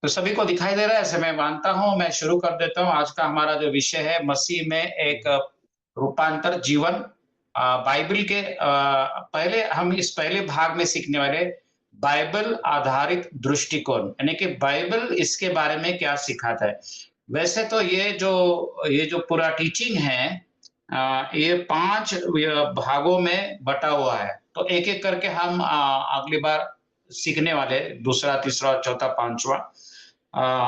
तो सभी को दिखाई दे रहा है, ऐसे मैं मानता हूं। मैं शुरू कर देता हूं। आज का हमारा जो विषय है, मसीह में एक रूपांतर जीवन। बाइबल के पहले हम इस पहले भाग में सीखने वाले बाइबल आधारित दृष्टिकोण, यानी कि बाइबल इसके बारे में क्या सिखाता है। वैसे तो ये जो पूरा टीचिंग है, ये 5 भागों में बटा हुआ है। तो एक-एक करके हम अगली बार सीखने वाले, दूसरा, तीसरा, चौथा, पांचवा,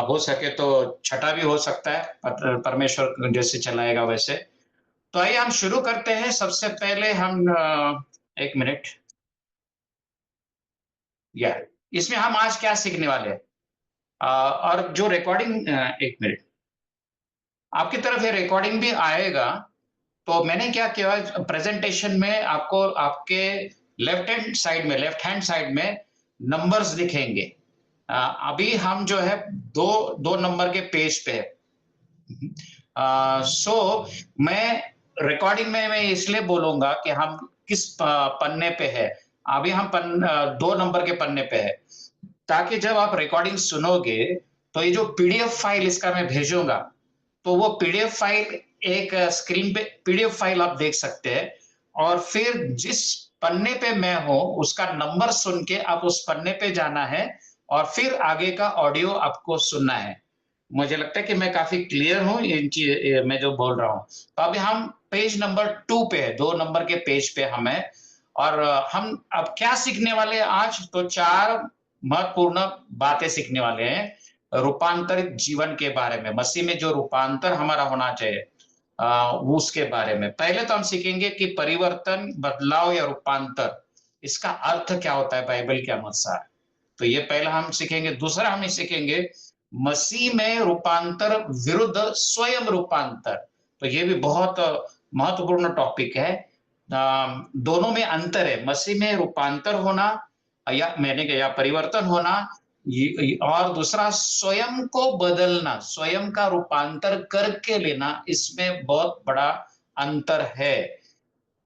हो सके तो छठा भी हो सकता है, परमेश्वर जैसे चलाएगा वैसे। तो आइए हम शुरू करते हैं। सबसे पहले हम एक मिनट, या इसमें हम आज क्या सीखने वाले हैं। और जो रिकॉर्डिंग, एक मिनट, आपकी तरफ ये रिकॉर्डिंग भी आएगा। तो मैंने क्या किया, प्रेजेंटेशन में आपको आपके लेफ्ट हैंड साइड में नंबर्स दिखेंगे। अभी हम जो है दो दो नंबर के पेज पे है। सो मैं रिकॉर्डिंग में मैं इसलिए बोलूंगा कि हम किस पन्ने पे है। अभी हम 2 नंबर के पन्ने पे है, ताकि जब आप रिकॉर्डिंग सुनोगे तो ये जो पीडीएफ फाइल इसका मैं भेजूंगा, तो वो पीडीएफ फाइल एक स्क्रीन पे पीडीएफ फाइल आप देख सकते हैं। और फिर जिस पन्ने पे मैं हूं उसका नंबर सुन के आप उस पन्ने पे जाना है, और फिर आगे का ऑडियो आपको सुनना है। मुझे लगता है कि मैं काफी क्लियर हूँ मैं जो बोल रहा हूँ। तो अभी हम पेज नंबर 2 पे है, 2 नंबर के पेज पे हम है। और हम अब क्या सीखने वाले हैं आज, तो 4 महत्वपूर्ण बातें सीखने वाले हैं रूपांतरित जीवन के बारे में। मसीह में जो रूपांतर हमारा होना चाहिए, वो उसके बारे में। पहले तो हम सीखेंगे कि परिवर्तन, बदलाव या रूपांतर, इसका अर्थ क्या होता है बाइबल के अनुसार। तो ये पहला हम सीखेंगे। दूसरा हम सीखेंगे मसीह में रूपांतर विरुद्ध स्वयं रूपांतर। तो ये भी बहुत महत्वपूर्ण टॉपिक है। दोनों में अंतर है, मसीह में रूपांतर होना या मैंने या परिवर्तन होना, और दूसरा स्वयं को बदलना, स्वयं का रूपांतर करके लेना, इसमें बहुत बड़ा अंतर है।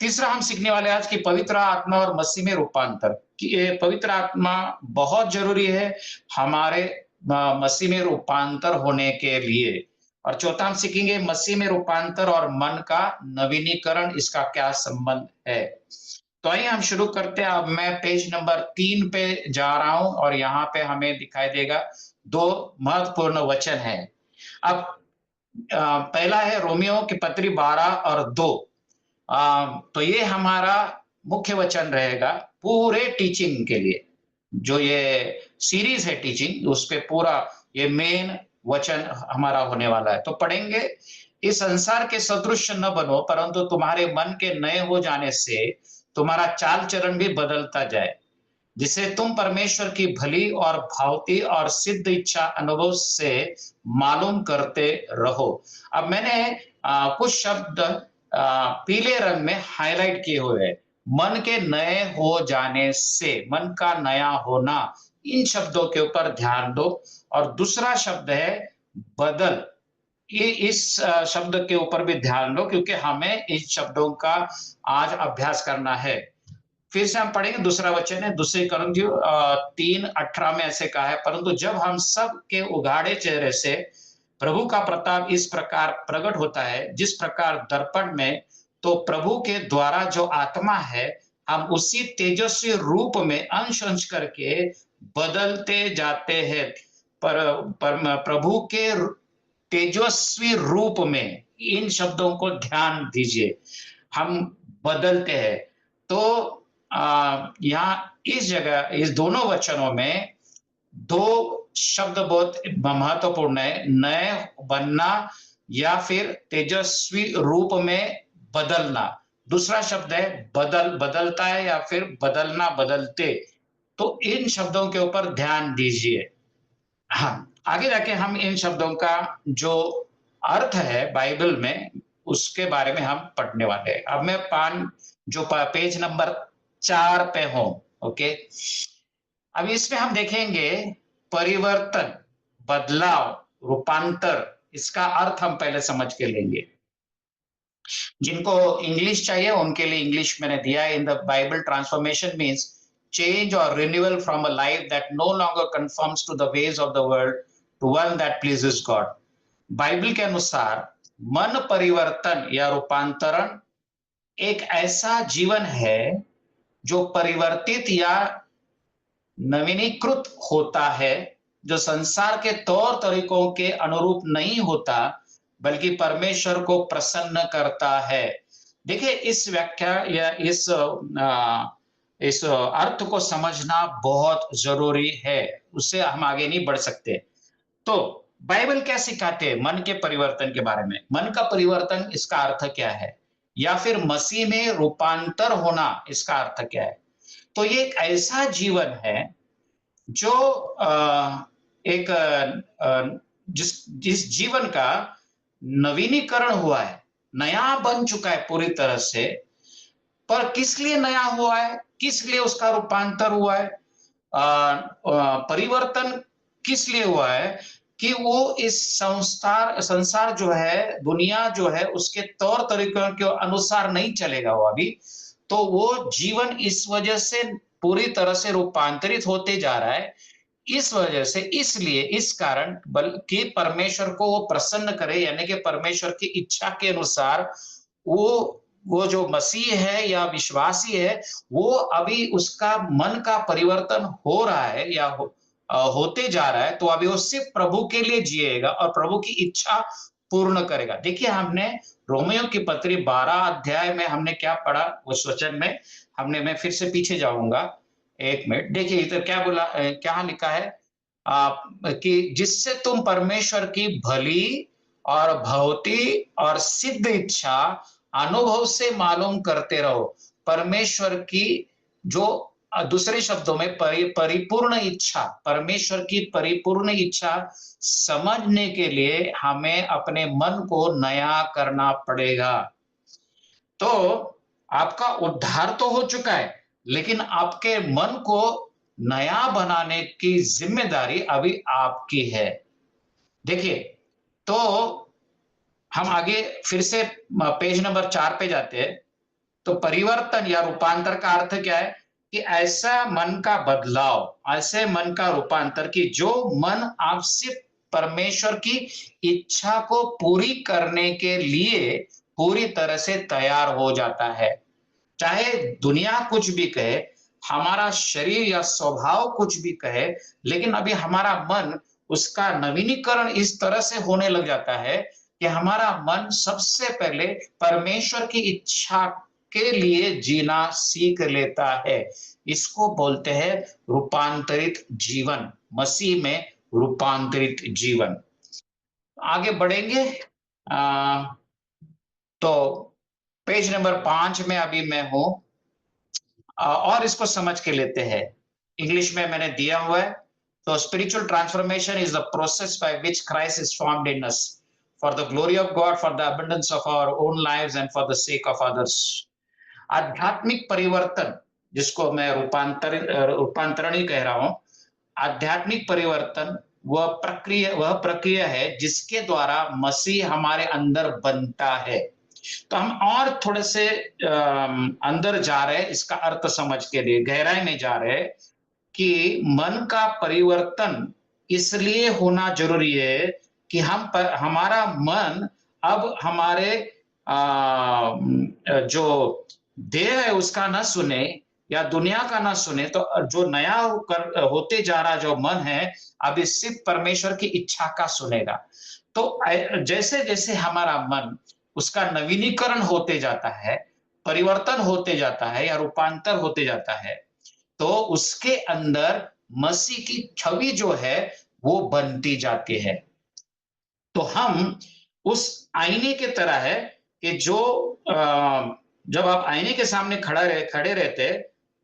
तीसरा हम सीखने वाले आज की पवित्र आत्मा और मसीह में रूपांतर, कि ये पवित्र आत्मा बहुत जरूरी है हमारे मसीह में रूपांतर होने के लिए। और चौथा हम सीखेंगे मसीह में रूपांतर और मन का नवीनीकरण, इसका क्या संबंध है। तो आइए हम शुरू करते हैं। अब मैं पेज नंबर 3 पे जा रहा हूं, और यहाँ पे हमें दिखाई देगा 2 महत्वपूर्ण वचन है। अब पहला है रोमियो की पत्री 12 और 2। तो ये हमारा मुख्य वचन रहेगा पूरे टीचिंग के लिए। जो ये सीरीज है टीचिंग, उस पे पूरा ये मेन वचन हमारा होने वाला है। तो पढ़ेंगे, इस संसार के सदृश न बनो, परंतु तुम्हारे मन के नए हो जाने से तुम्हारा चाल चरण भी बदलता जाए, जिसे तुम परमेश्वर की भली और भावती और सिद्ध इच्छा अनुभव से मालूम करते रहो। अब मैंने कुछ शब्द पीले रंग में हाईलाइट किए हुए हैं। मन के नए हो जाने से, मन का नया होना, इन शब्दों के ऊपर ध्यान दो। और दूसरा शब्द है बदल, ये इस शब्द के ऊपर भी ध्यान दो, क्योंकि हमें इस शब्दों का आज अभ्यास करना है। फिर से हम पढ़ेंगे, दूसरा वचन है, दूसरे कुरिन्थियों 3:18 में ऐसे कहा है, परंतु जब हम सब के उघाड़े चेहरे से प्रभु का प्रताप इस प्रकार प्रकट होता है, जिस प्रकार दर्पण में, तो प्रभु के द्वारा जो आत्मा है, हम उसी तेजस्वी रूप में अंश अंश करके बदलते जाते हैं। प्रभु के तेजस्वी रूप में, इन शब्दों को ध्यान दीजिए, हम बदलते हैं। तो यहाँ इस जगह इस दोनों वचनों में 2 शब्द बहुत महत्वपूर्ण है, नए बनना या फिर तेजस्वी रूप में बदलना। दूसरा शब्द है बदलता है या फिर बदलना, बदलते। तो इन शब्दों के ऊपर ध्यान दीजिए। हाँ, आगे जाके हम इन शब्दों का जो अर्थ है बाइबल में, उसके बारे में हम पढ़ने वाले हैं। अब मैं पेज नंबर 4 पे हूं। ओके, अब इसमें हम देखेंगे परिवर्तन, बदलाव, रूपांतर, इसका अर्थ हम पहले समझ के लेंगे। जिनको इंग्लिश चाहिए उनके लिए इंग्लिश मैंने दिया है। In the Bible, transformation means change or renewal from a life that no longer conforms to the ways of the world to one that pleases God. Bible के अनुसार मन परिवर्तन या रूपांतरण एक ऐसा जीवन है जो परिवर्तित या नवीनीकृत होता है, जो संसार के तौर तरीकों के अनुरूप नहीं होता, बल्कि परमेश्वर को प्रसन्न करता है। देखिए, इस व्याख्या या इस अर्थ को समझना बहुत जरूरी है, उससे हम आगे नहीं बढ़ सकते। तो बाइबल क्या सिखाते हैं मन के परिवर्तन के बारे में? मन का परिवर्तन इसका अर्थ क्या है, या फिर मसीह में रूपांतर होना इसका अर्थ क्या है? तो ये एक ऐसा जीवन है जो एक जिस जीवन का नवीनीकरण हुआ है, नया बन चुका है पूरी तरह से। पर किस लिए नया हुआ है, किस लिए उसका रूपांतर हुआ है, परिवर्तन किस लिए हुआ है? कि वो इस संसार जो है, दुनिया जो है, उसके तौर तरीकों के अनुसार नहीं चलेगा वो अभी। तो वो जीवन इस वजह से पूरी तरह से रूपांतरित होते जा रहा है। इस वजह से, इसलिए, इस कारण, बल्कि परमेश्वर को वो प्रसन्न करे, यानी कि परमेश्वर की इच्छा के अनुसार वो जो मसीह है या विश्वासी है, वो अभी उसका मन का परिवर्तन हो रहा है या होते जा रहा है। तो अभी वो सिर्फ प्रभु के लिए जिएगा और प्रभु की इच्छा पूर्ण करेगा। देखिए, हमने रोमियो की पत्री 12 अध्याय में हमने क्या पढ़ा उस वचन में, मैं फिर से पीछे जाऊंगा, एक मिनट। देखिए इधर क्या बोला, क्या लिखा है कि जिससे तुम परमेश्वर की भली और भौती और सिद्ध इच्छा अनुभव से मालूम करते रहो। परमेश्वर की जो, दूसरे शब्दों में, परिपूर्ण इच्छा, परमेश्वर की परिपूर्ण इच्छा समझने के लिए हमें अपने मन को नया करना पड़ेगा। तो आपका उद्धार तो हो चुका है, लेकिन आपके मन को नया बनाने की जिम्मेदारी अभी आपकी है। देखिए, तो हम आगे फिर से पेज नंबर 4 पे जाते हैं। तो परिवर्तन या रूपांतर का अर्थ क्या है? कि ऐसा मन का बदलाव, ऐसे मन का रूपांतर कि जो मन आप सिर्फ परमेश्वर की इच्छा को पूरी करने के लिए पूरी तरह से तैयार हो जाता है। चाहे दुनिया कुछ भी कहे, हमारा शरीर या स्वभाव कुछ भी कहे, लेकिन अभी हमारा मन, उसका नवीनीकरण इस तरह से होने लग जाता है कि हमारा मन सबसे पहले परमेश्वर की इच्छा के लिए जीना सीख लेता है। इसको बोलते हैं रूपांतरित जीवन, मसीह में रूपांतरित जीवन। आगे बढ़ेंगे। तो पेज नंबर 5 में अभी मैं हूं, और इसको समझ के लेते हैं। इंग्लिश में मैंने दिया हुआ है। तो spiritual transformation is the process by which Christ is formed in us for the glory of God, for the abundance of our own lives and for the sake of others. आध्यात्मिक परिवर्तन, जिसको मैं रूपांतरण ही कह रहा हूं, आध्यात्मिक परिवर्तन वह प्रक्रिया है जिसके द्वारा मसीह हमारे अंदर बनता है। तो हम और थोड़े से अंदर जा रहे हैं, इसका अर्थ समझ के लिए गहराई में जा रहे हैं कि मन का परिवर्तन इसलिए होना जरूरी है कि हमारा मन अब हमारे जो देह है उसका ना सुने या दुनिया का ना सुने, तो जो नया होते जा रहा जो मन है, अब सिर्फ परमेश्वर की इच्छा का सुनेगा। तो जैसे जैसे हमारा मन, उसका नवीनीकरण होते जाता है, परिवर्तन होते जाता है या रूपांतर होते जाता है, तो उसके अंदर मसीह की छवि जो है वो बनती जाती है। तो हम उस आईने के तरह है कि जो जब आप आईने के सामने खड़े रहते,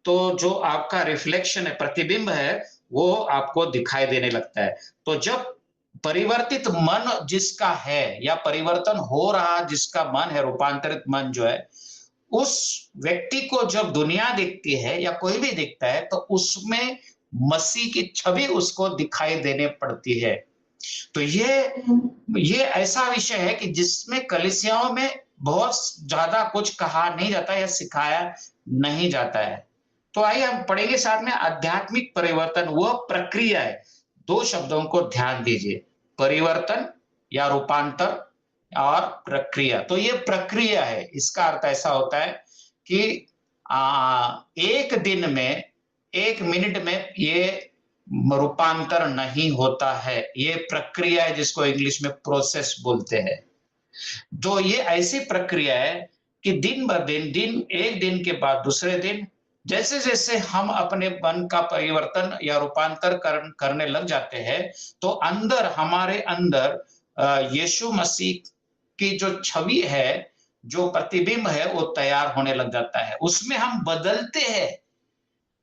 तो जो आपका रिफ्लेक्शन है, प्रतिबिंब है, वो आपको दिखाई देने लगता है। तो जब परिवर्तित मन जिसका है या परिवर्तन हो रहा जिसका मन है, रूपांतरित मन जो है, उस व्यक्ति को जब दुनिया देखती है या कोई भी देखता है, तो उसमें मसीह की छवि उसको दिखाई देने पड़ती है। तो ये ऐसा विषय है कि जिसमें कलीसियाओं में बहुत ज्यादा कुछ कहा नहीं जाता या सिखाया नहीं जाता है। तो आइए हम पढ़ेंगे साथ में। आध्यात्मिक परिवर्तन वह प्रक्रिया है दो शब्दों को ध्यान दीजिए, परिवर्तन या रूपांतर और प्रक्रिया। तो ये प्रक्रिया है, इसका अर्थ ऐसा होता है कि एक दिन में, एक मिनट में ये रूपांतर नहीं होता है, ये प्रक्रिया है जिसको इंग्लिश में प्रोसेस बोलते हैं। तो ये ऐसी प्रक्रिया है कि दिन ब दिन, एक दिन के बाद दूसरे दिन, जैसे जैसे हम अपने मन का परिवर्तन या रूपांतर करने लग जाते हैं, तो अंदर, हमारे अंदर यीशु मसीह की जो छवि है, जो प्रतिबिंब है, वो तैयार होने लग जाता है, उसमें हम बदलते हैं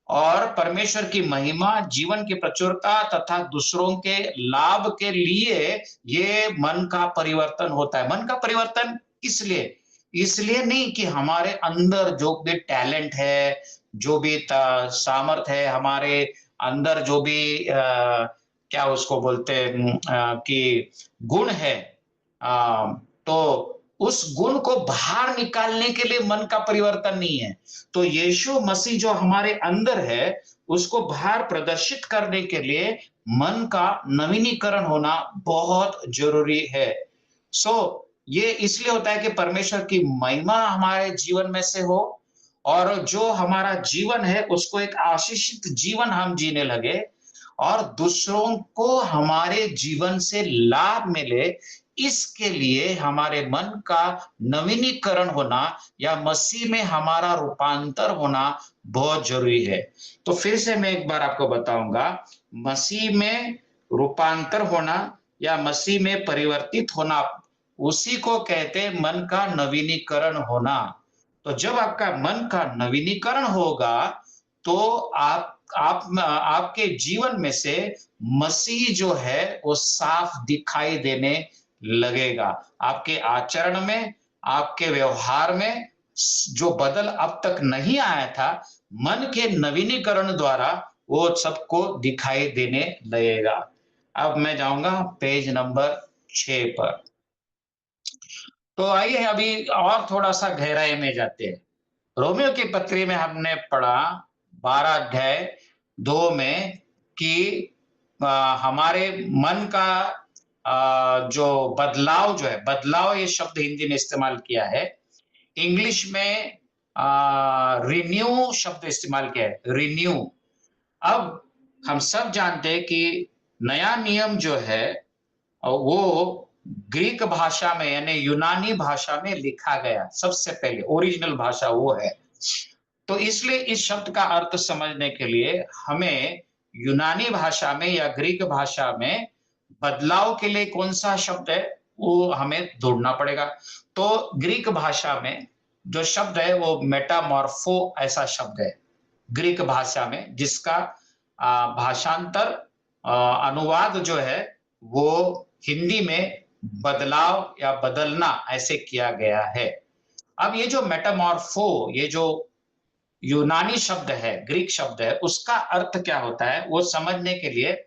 और परमेश्वर की महिमा, जीवन की प्रचुरता तथा दूसरों के लाभ के लिए ये मन का परिवर्तन होता है। मन का परिवर्तन इसलिए, इसलिए नहीं कि हमारे अंदर जो भी टैलेंट है, जो भी सामर्थ है, हमारे अंदर जो भी क्या उसको बोलते हैं कि गुण है, तो उस गुण को बाहर निकालने के लिए मन का परिवर्तन नहीं है। तो यीशु मसीह जो हमारे अंदर है, उसको बाहर प्रदर्शित करने के लिए मन का नवीनीकरण होना बहुत जरूरी है। सो ये इसलिए होता है कि परमेश्वर की महिमा हमारे जीवन में से हो, और जो हमारा जीवन है उसको एक आशीषित जीवन हम जीने लगे, और दूसरों को हमारे जीवन से लाभ मिले, इसके लिए हमारे मन का नवीनीकरण होना या मसीह में हमारा रूपांतर होना बहुत जरूरी है। तो फिर से मैं एक बार आपको बताऊंगा, मसीह में रूपांतर होना या मसीह में परिवर्तित होना, उसी को कहते हैं मन का नवीनीकरण होना। तो जब आपका मन का नवीनीकरण होगा, तो आपके जीवन में से मसीह जो है वो साफ दिखाई देने लगेगा। आपके आचरण में, आपके व्यवहार में जो बदल अब तक नहीं आया था, मन के नवीनीकरण द्वारा वो सबको दिखाई देने लगेगा। अब मैं जाऊंगा पेज नंबर 6 पर। तो आइए अभी और थोड़ा सा गहराई में जाते हैं। रोमियो की पत्री में हमने पढ़ा 12 अध्याय 2 में कि हमारे मन का जो बदलाव जो है, बदलाव ये शब्द हिंदी में इस्तेमाल किया है, इंग्लिश में रिन्यू शब्द इस्तेमाल किया है, रिन्यू। अब हम सब जानते हैं कि नया नियम जो है वो ग्रीक भाषा में, यानी यूनानी भाषा में लिखा गया, सबसे पहले ओरिजिनल भाषा वो है। तो इसलिए इस शब्द का अर्थ समझने के लिए हमें यूनानी भाषा में या ग्रीक भाषा में बदलाव के लिए कौन सा शब्द है वो हमें ढूंढना पड़ेगा। तो ग्रीक भाषा में जो शब्द है वो मेटामॉर्फो ऐसा शब्द है ग्रीक भाषा में, जिसका भाषांतर अनुवाद जो है वो हिंदी में बदलाव या बदलना ऐसे किया गया है। अब ये जो मेटामॉर्फो, ये जो यूनानी शब्द है, ग्रीक शब्द है, उसका अर्थ क्या होता है वो समझने के लिए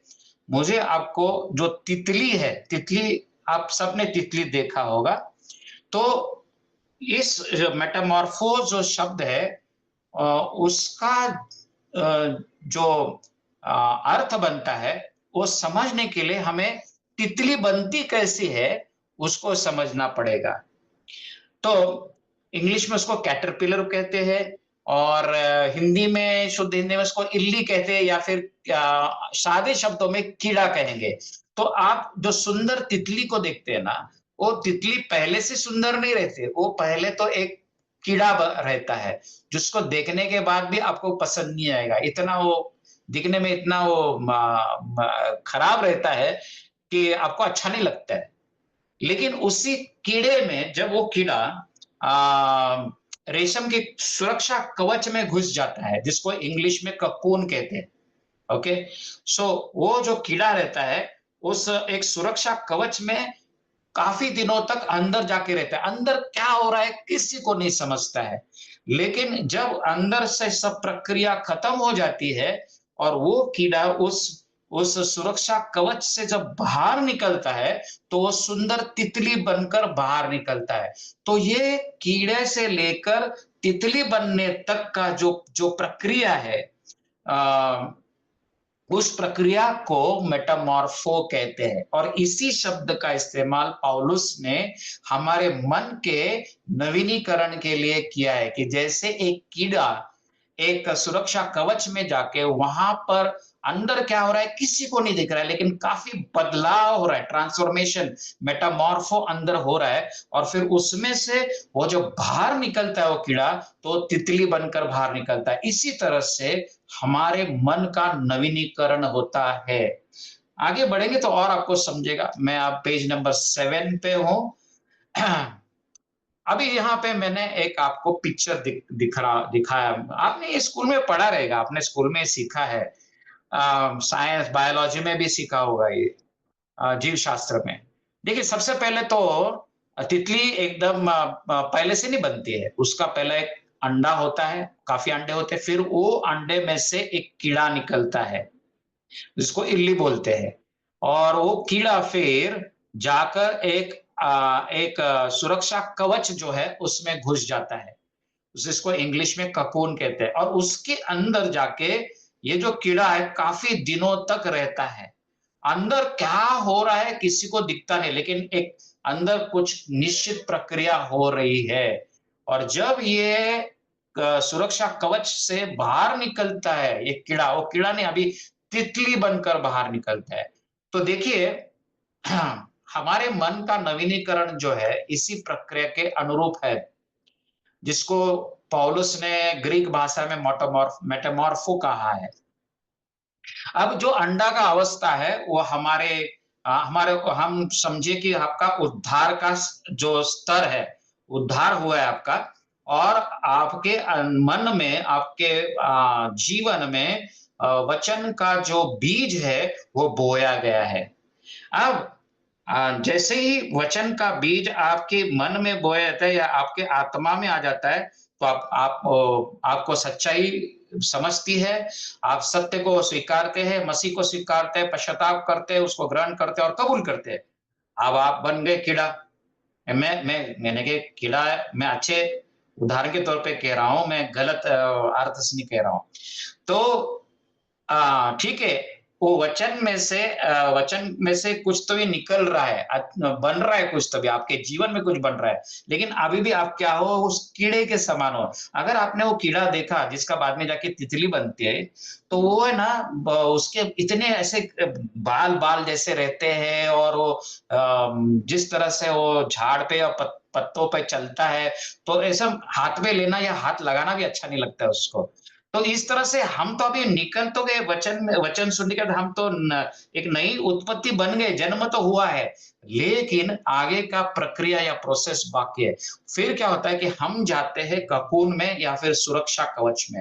मुझे आपको, जो तितली है, तितली, आप सबने तितली देखा होगा, तो इस मेटामॉर्फो जो शब्द है उसका जो अर्थ बनता है, वो समझने के लिए हमें तितली बनती कैसी है उसको समझना पड़ेगा। तो इंग्लिश में उसको कैटरपिलर कहते हैं, और हिंदी में, शुद्ध हिंदी में उसको इल्ली कहते हैं, या फिर सादे शब्दों में कीड़ा कहेंगे। तो आप जो सुंदर तितली को देखते हैं ना, वो तितली पहले से सुंदर नहीं रहती, वो पहले तो एक कीड़ा रहता है, जिसको देखने के बाद भी आपको पसंद नहीं आएगा, इतना वो दिखने में इतना वो खराब रहता है कि आपको अच्छा नहीं लगता है। लेकिन उसी कीड़े में जब वो कीड़ा रेशम के सुरक्षा कवच में घुस जाता है, जिसको इंग्लिश में ककून कहते हैं, ओके, सो वो जो कीड़ा रहता है उस एक सुरक्षा कवच में काफी दिनों तक अंदर जाके रहता है, अंदर क्या हो रहा है किसी को नहीं समझता है। लेकिन जब अंदर से सब प्रक्रिया खत्म हो जाती है और वो कीड़ा उस सुरक्षा कवच से जब बाहर निकलता है, तो वो सुंदर तितली बनकर बाहर निकलता है। तो ये कीड़े से लेकर तितली बनने तक का जो जो प्रक्रिया है, उस प्रक्रिया को मेटामॉर्फो कहते हैं। और इसी शब्द का इस्तेमाल पौलुस ने हमारे मन के नवीनीकरण के लिए किया है, कि जैसे एक कीड़ा एक सुरक्षा कवच में जाके वहां पर अंदर क्या हो रहा है किसी को नहीं दिख रहा है, लेकिन काफी बदलाव हो रहा है, ट्रांसफॉर्मेशन, मेटामॉर्फो अंदर हो रहा है, और फिर उसमें से वो जो बाहर निकलता है वो कीड़ा, तो तितली बनकर बाहर निकलता है। इसी तरह से हमारे मन का नवीनीकरण होता है। आगे बढ़ेंगे तो और आपको समझेगा। मैं आप पेज नंबर 7 पे हूं। अभी यहाँ पे मैंने एक आपको पिक्चर दिखाया। आपने ये स्कूल में पढ़ा रहेगा, आपने स्कूल में सीखा है, साइंस बायोलॉजी में भी सीखा होगा ये, जीव शास्त्र में। देखिए, सबसे पहले तो तितली एकदम पहले से नहीं बनती है। उसका पहले एक अंडा होता है, काफी अंडे होते हैं, फिर वो अंडे में से एक कीड़ा निकलता है जिसको इल्ली बोलते हैं, और वो कीड़ा फिर जाकर एक सुरक्षा कवच जो है उसमें घुस जाता है, जिसको इंग्लिश में ककून कहते हैं, और उसके अंदर जाके ये जो कीड़ा है काफी दिनों तक रहता है। अंदर क्या हो रहा है किसी को दिखता नहीं, लेकिन एक अंदर कुछ निश्चित प्रक्रिया हो रही है। और जब ये सुरक्षा कवच से बाहर निकलता है ये कीड़ा, वो कीड़ा नहीं, अभी तितली बनकर बाहर निकलता है। तो देखिए, हमारे मन का नवीनीकरण जो है इसी प्रक्रिया के अनुरूप है, जिसको पौलुस ने ग्रीक भाषा में मेटामॉर्फो कहा है। अब जो अंडा का अवस्था है वो हमारे को हम समझे कि आपका उद्धार का जो स्तर है, उद्धार हुआ है आपका, और आपके मन में, आपके जीवन में वचन का जो बीज है वो बोया गया है। अब जैसे ही वचन का बीज आपके मन में बोया जाता है या आपके आत्मा में आ जाता है, तो आपको सच्चाई समझती है, आप सत्य को स्वीकारते हैं, मसीह को स्वीकारते हैं, पश्चाताप करते हैं, उसको ग्रहण करते हैं और कबूल करते हैं। अब आप बन गए कीड़ा। मैंने के कीड़ा है, मैं अच्छे उदाहरण के तौर पे कह रहा हूं, मैं गलत अर्थ से नहीं कह रहा हूं। तो ठीक है, वो वचन में से कुछ तो भी निकल रहा है, बन रहा है कुछ, तो भी आपके जीवन में कुछ बन रहा है, लेकिन अभी भी आप क्या हो, उस कीड़े के समान हो। अगर आपने वो कीड़ा देखा जिसका बाद में जाके तितली बनती है, तो वो है ना, उसके इतने ऐसे बाल बाल जैसे रहते हैं, और वो जिस तरह से वो झाड़ पे या पत्तों पे चलता है, तो ऐसा हाथ में लेना या हाथ लगाना भी अच्छा नहीं लगता है उसको। तो इस तरह से हम तो अभी निकल तो गए, वचन सुनने के बाद हम तो एक नई उत्पत्ति बन गए, जन्म तो हुआ है, लेकिन आगे का प्रक्रिया या प्रोसेस बाकी है। फिर क्या होता है कि हम जाते हैं ककून में या फिर सुरक्षा कवच में,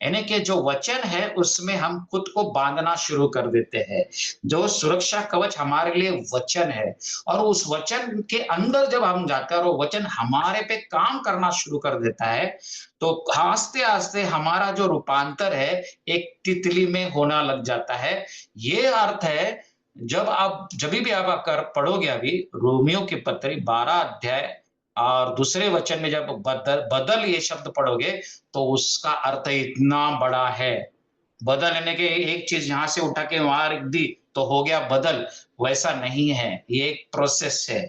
यानी कि जो वचन है उसमें हम खुद को बांधना शुरू कर देते हैं। जो सुरक्षा कवच हमारे लिए वचन है, और उस वचन के अंदर जब हम जाते हैं और वो वचन हमारे पे काम करना शुरू कर देता है, तो आस्ते आस्ते हमारा जो रूपांतर है एक तितली में होना लग जाता है। ये अर्थ है, जब भी आप कर पढ़ोगे अभी रोमियो की पत्री 12 अध्याय और दूसरे वचन में जब बदल बदल ये शब्द पढ़ोगे, तो उसका अर्थ इतना बड़ा है। बदल यानी कि एक चीज यहां से उठा के वहां रख दी तो हो गया बदल, वैसा नहीं है, ये एक प्रोसेस है।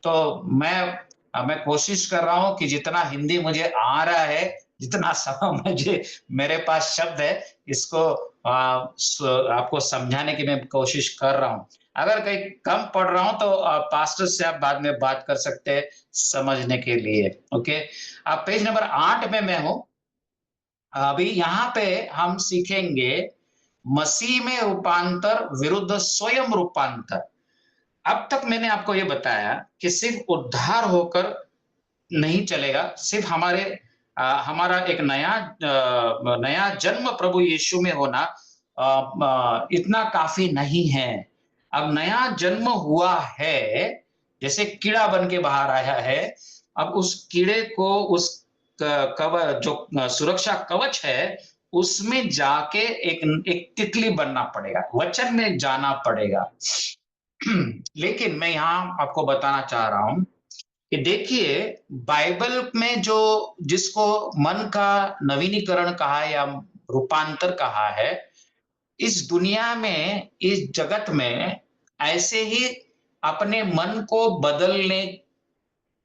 तो मैं कोशिश कर रहा हूं कि जितना हिंदी मुझे आ रहा है, जितना समय मुझे मेरे पास शब्द है, इसको आपको समझाने की मैं कोशिश कर रहा हूं। अगर कहीं कम पढ़ रहा हूं तो पास्टर से आप बाद में बात कर सकते हैं समझने के लिए। ओके, अब पेज नंबर 8 में मैं हूं। अभी यहाँ पे हम सीखेंगे मसीह में रूपांतर विरुद्ध स्वयं रूपांतर। अब तक मैंने आपको ये बताया कि सिर्फ उद्धार होकर नहीं चलेगा, सिर्फ हमारा एक नया जन्म प्रभु यीशु में होना इतना काफी नहीं है। अब नया जन्म हुआ है, जैसे कीड़ा बन के बाहर आया है, अब उस कीड़े को उस कवच जो सुरक्षा कवच है उसमें जाके एक एक तितली बनना पड़ेगा, वचन में जाना पड़ेगा। लेकिन मैं यहाँ आपको बताना चाह रहा हूं कि देखिए, बाइबल में जो जिसको मन का नवीनीकरण कहा है या रूपांतर कहा है, इस दुनिया में, इस जगत में ऐसे ही अपने मन को बदलने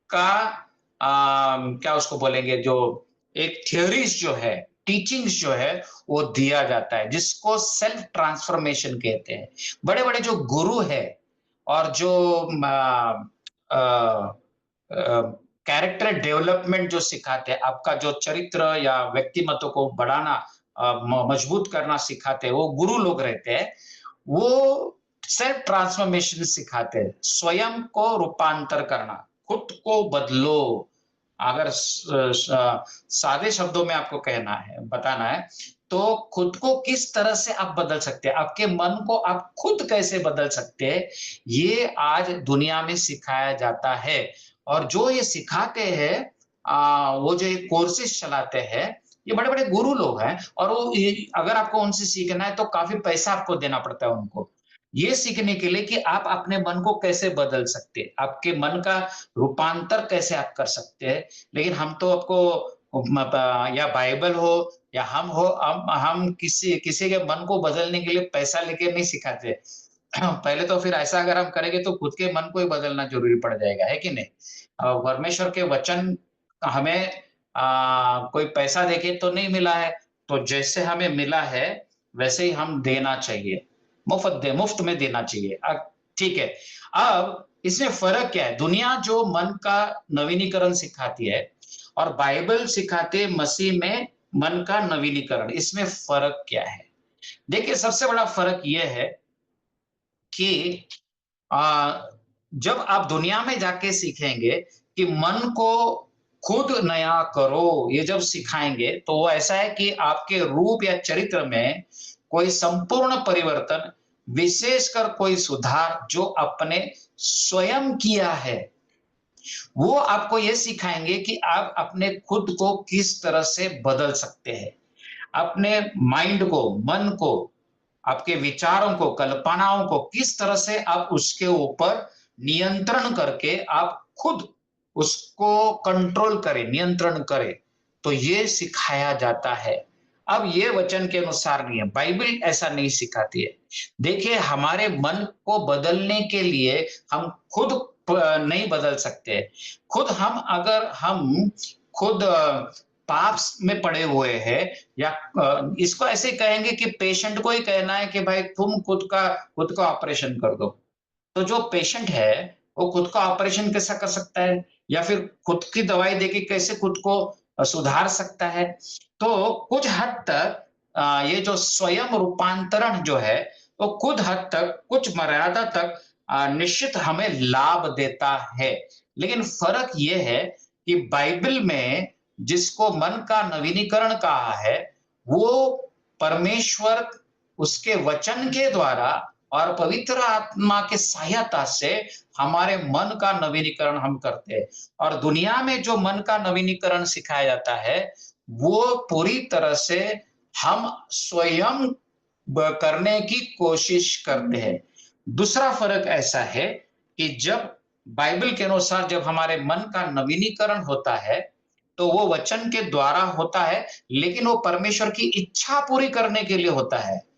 का क्या उसको बोलेंगे, जो एक थ्योरीज जो है, टीचिंग्स जो है, वो दिया जाता है, जिसको सेल्फ ट्रांसफॉर्मेशन कहते हैं। बड़े-बड़े जो गुरु है और जो कैरेक्टर डेवलपमेंट जो सिखाते हैं, आपका जो चरित्र या व्यक्तिमत्व को बढ़ाना, मजबूत करना सिखाते हैं, वो गुरु लोग रहते हैं। वो सेल्फ ट्रांसफॉर्मेशन सिखाते हैं, स्वयं को रूपांतर करना, खुद को बदलो। अगर सादे शब्दों में आपको कहना है, बताना है, तो खुद को किस तरह से आप बदल सकते हैं, आपके मन को आप खुद कैसे बदल सकते हैं, ये आज दुनिया में सिखाया जाता है। और जो ये सिखाते हैं, वो जो ये कोर्सेज चलाते हैं, ये बड़े-बड़े गुरु लोग हैं, और वो ये अगर आपको उनसे सीखना है तो काफ़ी पैसा आपको देना पड़ता है उनको। ये सीखने के लिए कि आप अपने मन को कैसे बदल सकते हैं, आपके मन का रूपांतर कैसे आप कर सकते हैं। लेकिन हम तो आपको या बाइबल हो या हम हो, हम किसी किसी के मन को बदलने के लिए पैसा लेके नहीं सिखाते। पहले तो फिर ऐसा अगर हम करेंगे तो खुद के मन को ही बदलना ज़रूरी पड़ जाएगा, है कि नहीं? परमेश्वर के वचन हमें कोई पैसा देके तो नहीं मिला है, तो जैसे हमें मिला है, वैसे ही हम देना चाहिए। मुफ्त में देना चाहिए। ठीक है। अब इसमें फ़र्क क्या है? दुनिया जो मन का नवीनीकरण सिखाती है और बाइबल सिखाते मसीह में मन का नवीनीकरण, इसमें फ़र्क क्या है? देखिए, सबसे बड़ा फ़र्क ये है कि अ, जब आप दुनिया में जाके सीखेंगे कि मन को खुद नया करो, ये जब सिखाएँगे, तो वो ऐसा है कि आपके रूप या चरित्र में कोई संपूर्ण परिवर्तन, विशेषकर कोई सुधार जो आपने स्वयं किया है, वो आपको ये सिखाएँगे कि आप अपने खुद को किस तरह से बदल सकते हैं। अपने माइंड को, मन को, आपके विचारों को, कल्पनाओं को किस तरह से आप उसके ऊपर नियंत्रण करके आप खुद उसको कंट्रोल करें, नियंत्रण करें। तो ये सिखाया जाता है। अब ये वचन के अनुसार नहीं है, बाइबल ऐसा नहीं सिखाती है। देखिए, हमारे मन को बदलने के लिए हम खुद नहीं बदल सकते। खुद हम अगर हम खुद पाप में पड़े हुए हैं, या इसको ऐसे कहेंगे कि पेशेंट को ही कहना है कि भाई तुम खुद का ऑपरेशन कर दो। तो जो पेशेंट है, वो खुद का ऑपरेशन कैसा कर सकता है? या फिर खुद की दवाई देके कैसे खुद को सुधार सकता है? तो कुछ हद तक ये जो स्वयं रूपांतरण जो है, वो खुद हद तक, कुछ मर्यादा तक निश्चित हमें लाभ देता है। लेकिन फ़र्क ये है कि बाइबल में जिसको मन का नवीनीकरण कहा है, वो परमेश्वर उसके वचन के द्वारा और पवित्र आत्मा के सहायता से हमारे मन का नवीनीकरण हम करते हैं। और दुनिया में जो मन का नवीनीकरण सिखाया जाता है, वो पूरी तरह से हम स्वयं करने की कोशिश करते हैं। दूसरा फर्क ऐसा है कि जब बाइबल के अनुसार जब हमारे मन का नवीनीकरण होता है, तो वो वचन के द्वारा होता है, लेकिन वो परमेश्वर की इच्छा पूरी करने के लिए होता है।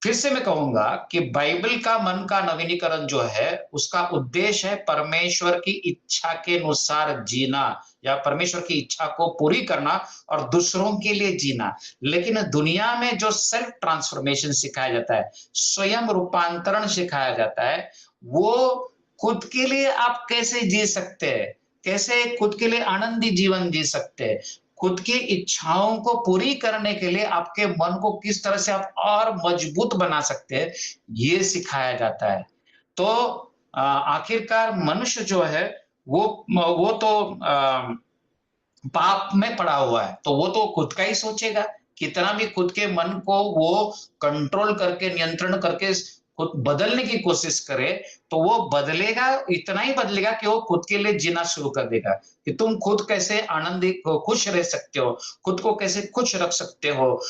फिर से मैं कहूंगा कि बाइबल का मन का नवीनीकरण जो है, उसका उद्देश्य है परमेश्वर की इच्छा के अनुसार जीना, या परमेश्वर की इच्छा को पूरी करना और दूसरों के लिए जीना। लेकिन दुनिया में जो सेल्फ ट्रांसफॉर्मेशन सिखाया जाता है, स्वयं रूपांतरण सिखाया जाता है, वो खुद के लिए आप कैसे जी सकते हैं, कैसे खुद के लिए आनंदी जीवन जी सकते हैं, खुद की इच्छाओं को पूरी करने के लिए आपके मन को किस तरह से आप और मजबूत बना सकते हैं, ये सिखाया जाता है। तो आखिरकार मनुष्य जो है, वो वो तो पाप में पड़ा हुआ है, तो वो तो खुद का ही सोचेगा। कितना भी खुद के मन को वो कंट्रोल करके, नियंत्रण करके खुद बदलने की कोशिश करे, तो वो बदलेगा, इतना ही बदलेगा कि वो खुद के लिए जीना शुरू कर देगा। कि तुम खुद कैसे आनंदित खुश रह सकते हो, खुद को कैसे खुश रख सकते हो,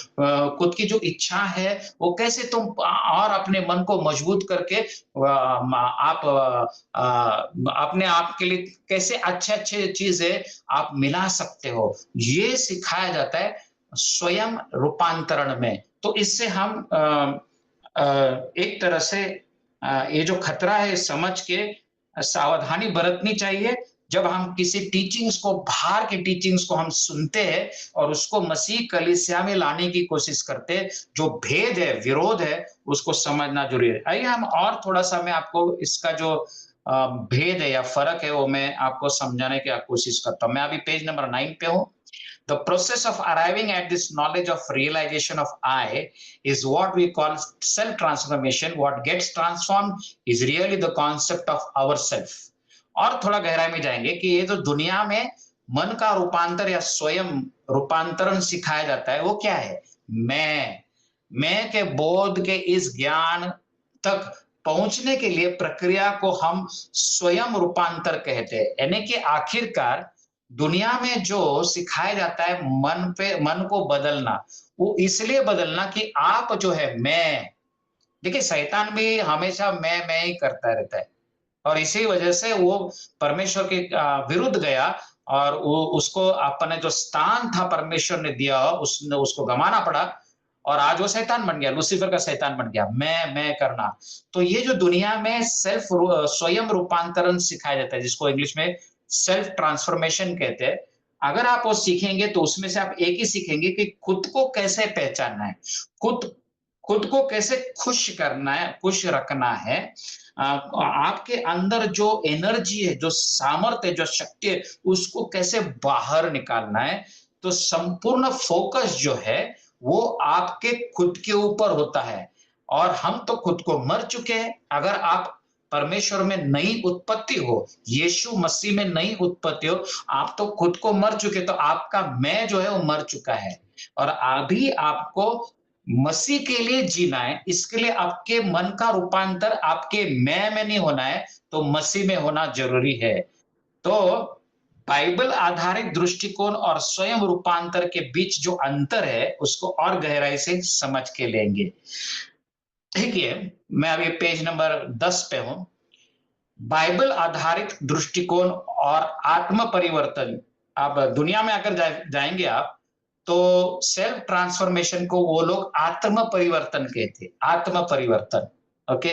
खुद की जो इच्छा है, वो कैसे तुम और अपने मन को मजबूत करके आप अपने आप के लिए कैसे अच्छे-अच्छे चीज़ें आप मिला सकते हो। ये सिखाया जाता है स्वयं रूपांतरण में। तो इससे हम एक तरह से ये जो खतरा है समझ के सावधानी बरतनी चाहिए। जब हम किसी टीचिंग्स को, बाहर की टीचिंग्स को हम सुनते हैं और उसको मसीह कलीसिया में लाने की कोशिश करते हैं, जो भेद है, विरोध है, उसको समझना जरूरी है। आइए हम और थोड़ा सा मैं आपको इसका जो भेद है या फर्क है वो मैं आपको समझाने की कोशिश करता हूँ। मैं अभी पेज नंबर 9 पे हूँ। The process of arriving at this knowledge of realization of I is what we call self transformation. What gets transformed is really the concept of ourself. और थोड़ा गहराई में जाएंगे कि ये जो दुनिया में मन का रूपांतर या स्वयं रूपांतरण सिखाया जाता है वो क्या है। मैं के बोध के इस ज्ञान तक पहुंचने के लिए प्रक्रिया को हम स्वयं रूपांतर कहते हैं। यानी कि आखिरकार दुनिया में जो सिखाया जाता है मन को बदलना, वो इसलिए बदलना कि आप जो है मैं, देखिए शैतान भी हमेशा मैं ही करता रहता है और इसी वजह से वो परमेश्वर के विरुद्ध गया और वो उसको अपने जो स्थान था परमेश्वर ने दिया उसने उसको गंवाना पड़ा और आज वो शैतान बन गया, लूसीफर का शैतान बन गया, मैं करना। तो ये जो दुनिया में स्वयं रूपांतरण सिखाया जाता है जिसको इंग्लिश में सेल्फ ट्रांसफॉर्मेशन कहते हैं। अगर आप वो सीखेंगे तो उसमें से आप एक ही सीखेंगे कि खुद को कैसे पहचानना है, खुद खुद को कैसे खुश करना है, खुश रखना है। आपके अंदर जो एनर्जी है, जो सामर्थ्य है, जो शक्ति है, उसको कैसे बाहर निकालना है। तो संपूर्ण फोकस जो है वो आपके खुद के ऊपर होता है। और हम तो खुद को मर चुके हैं। अगर आप परमेश्वर में नई उत्पत्ति हो, यीशु मसीह में नई उत्पत्ति हो, आप तो खुद को मर चुके, तो आपका मैं जो है वो मर चुका है और अभी आपको मसीह के लिए जीना है। इसके लिए आपके मन का रूपांतर आपके मैं में नहीं होना है, तो मसीह में होना जरूरी है। तो बाइबल आधारित दृष्टिकोण और स्वयं रूपांतर के बीच जो अंतर है उसको और गहराई से समझ के लेंगे। ठीक है, मैं अभी पेज नंबर 10 पे हूं। बाइबल आधारित दृष्टिकोण और आत्म परिवर्तन। अब दुनिया में आकर जाएंगे आप तो सेल्फ ट्रांसफॉर्मेशन को वो लोग आत्म परिवर्तन कहते, आत्म परिवर्तन। ओके,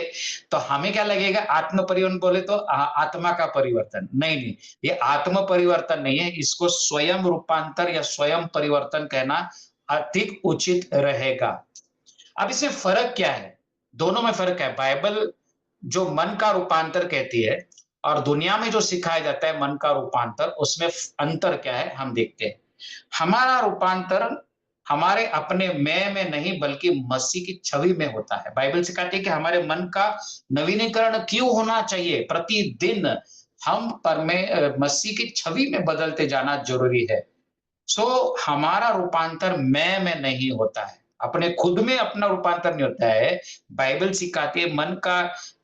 तो हमें क्या लगेगा आत्म परिवर्तन बोले तो आत्मा का परिवर्तन, नहीं नहीं, ये आत्म परिवर्तन नहीं है, इसको स्वयं रूपांतर या स्वयं परिवर्तन कहना अधिक उचित रहेगा। अब इसमें फर्क क्या है, दोनों में फर्क है। बाइबल जो मन का रूपांतर कहती है और दुनिया में जो सिखाया जाता है मन का रूपांतर, उसमें अंतर क्या है हम देखते हैं। हमारा रूपांतरण हमारे अपने मैं में नहीं बल्कि मसीह की छवि में होता है। बाइबल सिखाती है कि हमारे मन का नवीनीकरण क्यों होना चाहिए, प्रतिदिन हम मसीह की छवि में बदलते जाना जरूरी है। हमारा रूपांतर मैं में नहीं होता है, अपने खुद में अपना रूपांतर नहीं होता है। बाइबल सिखाती है मन का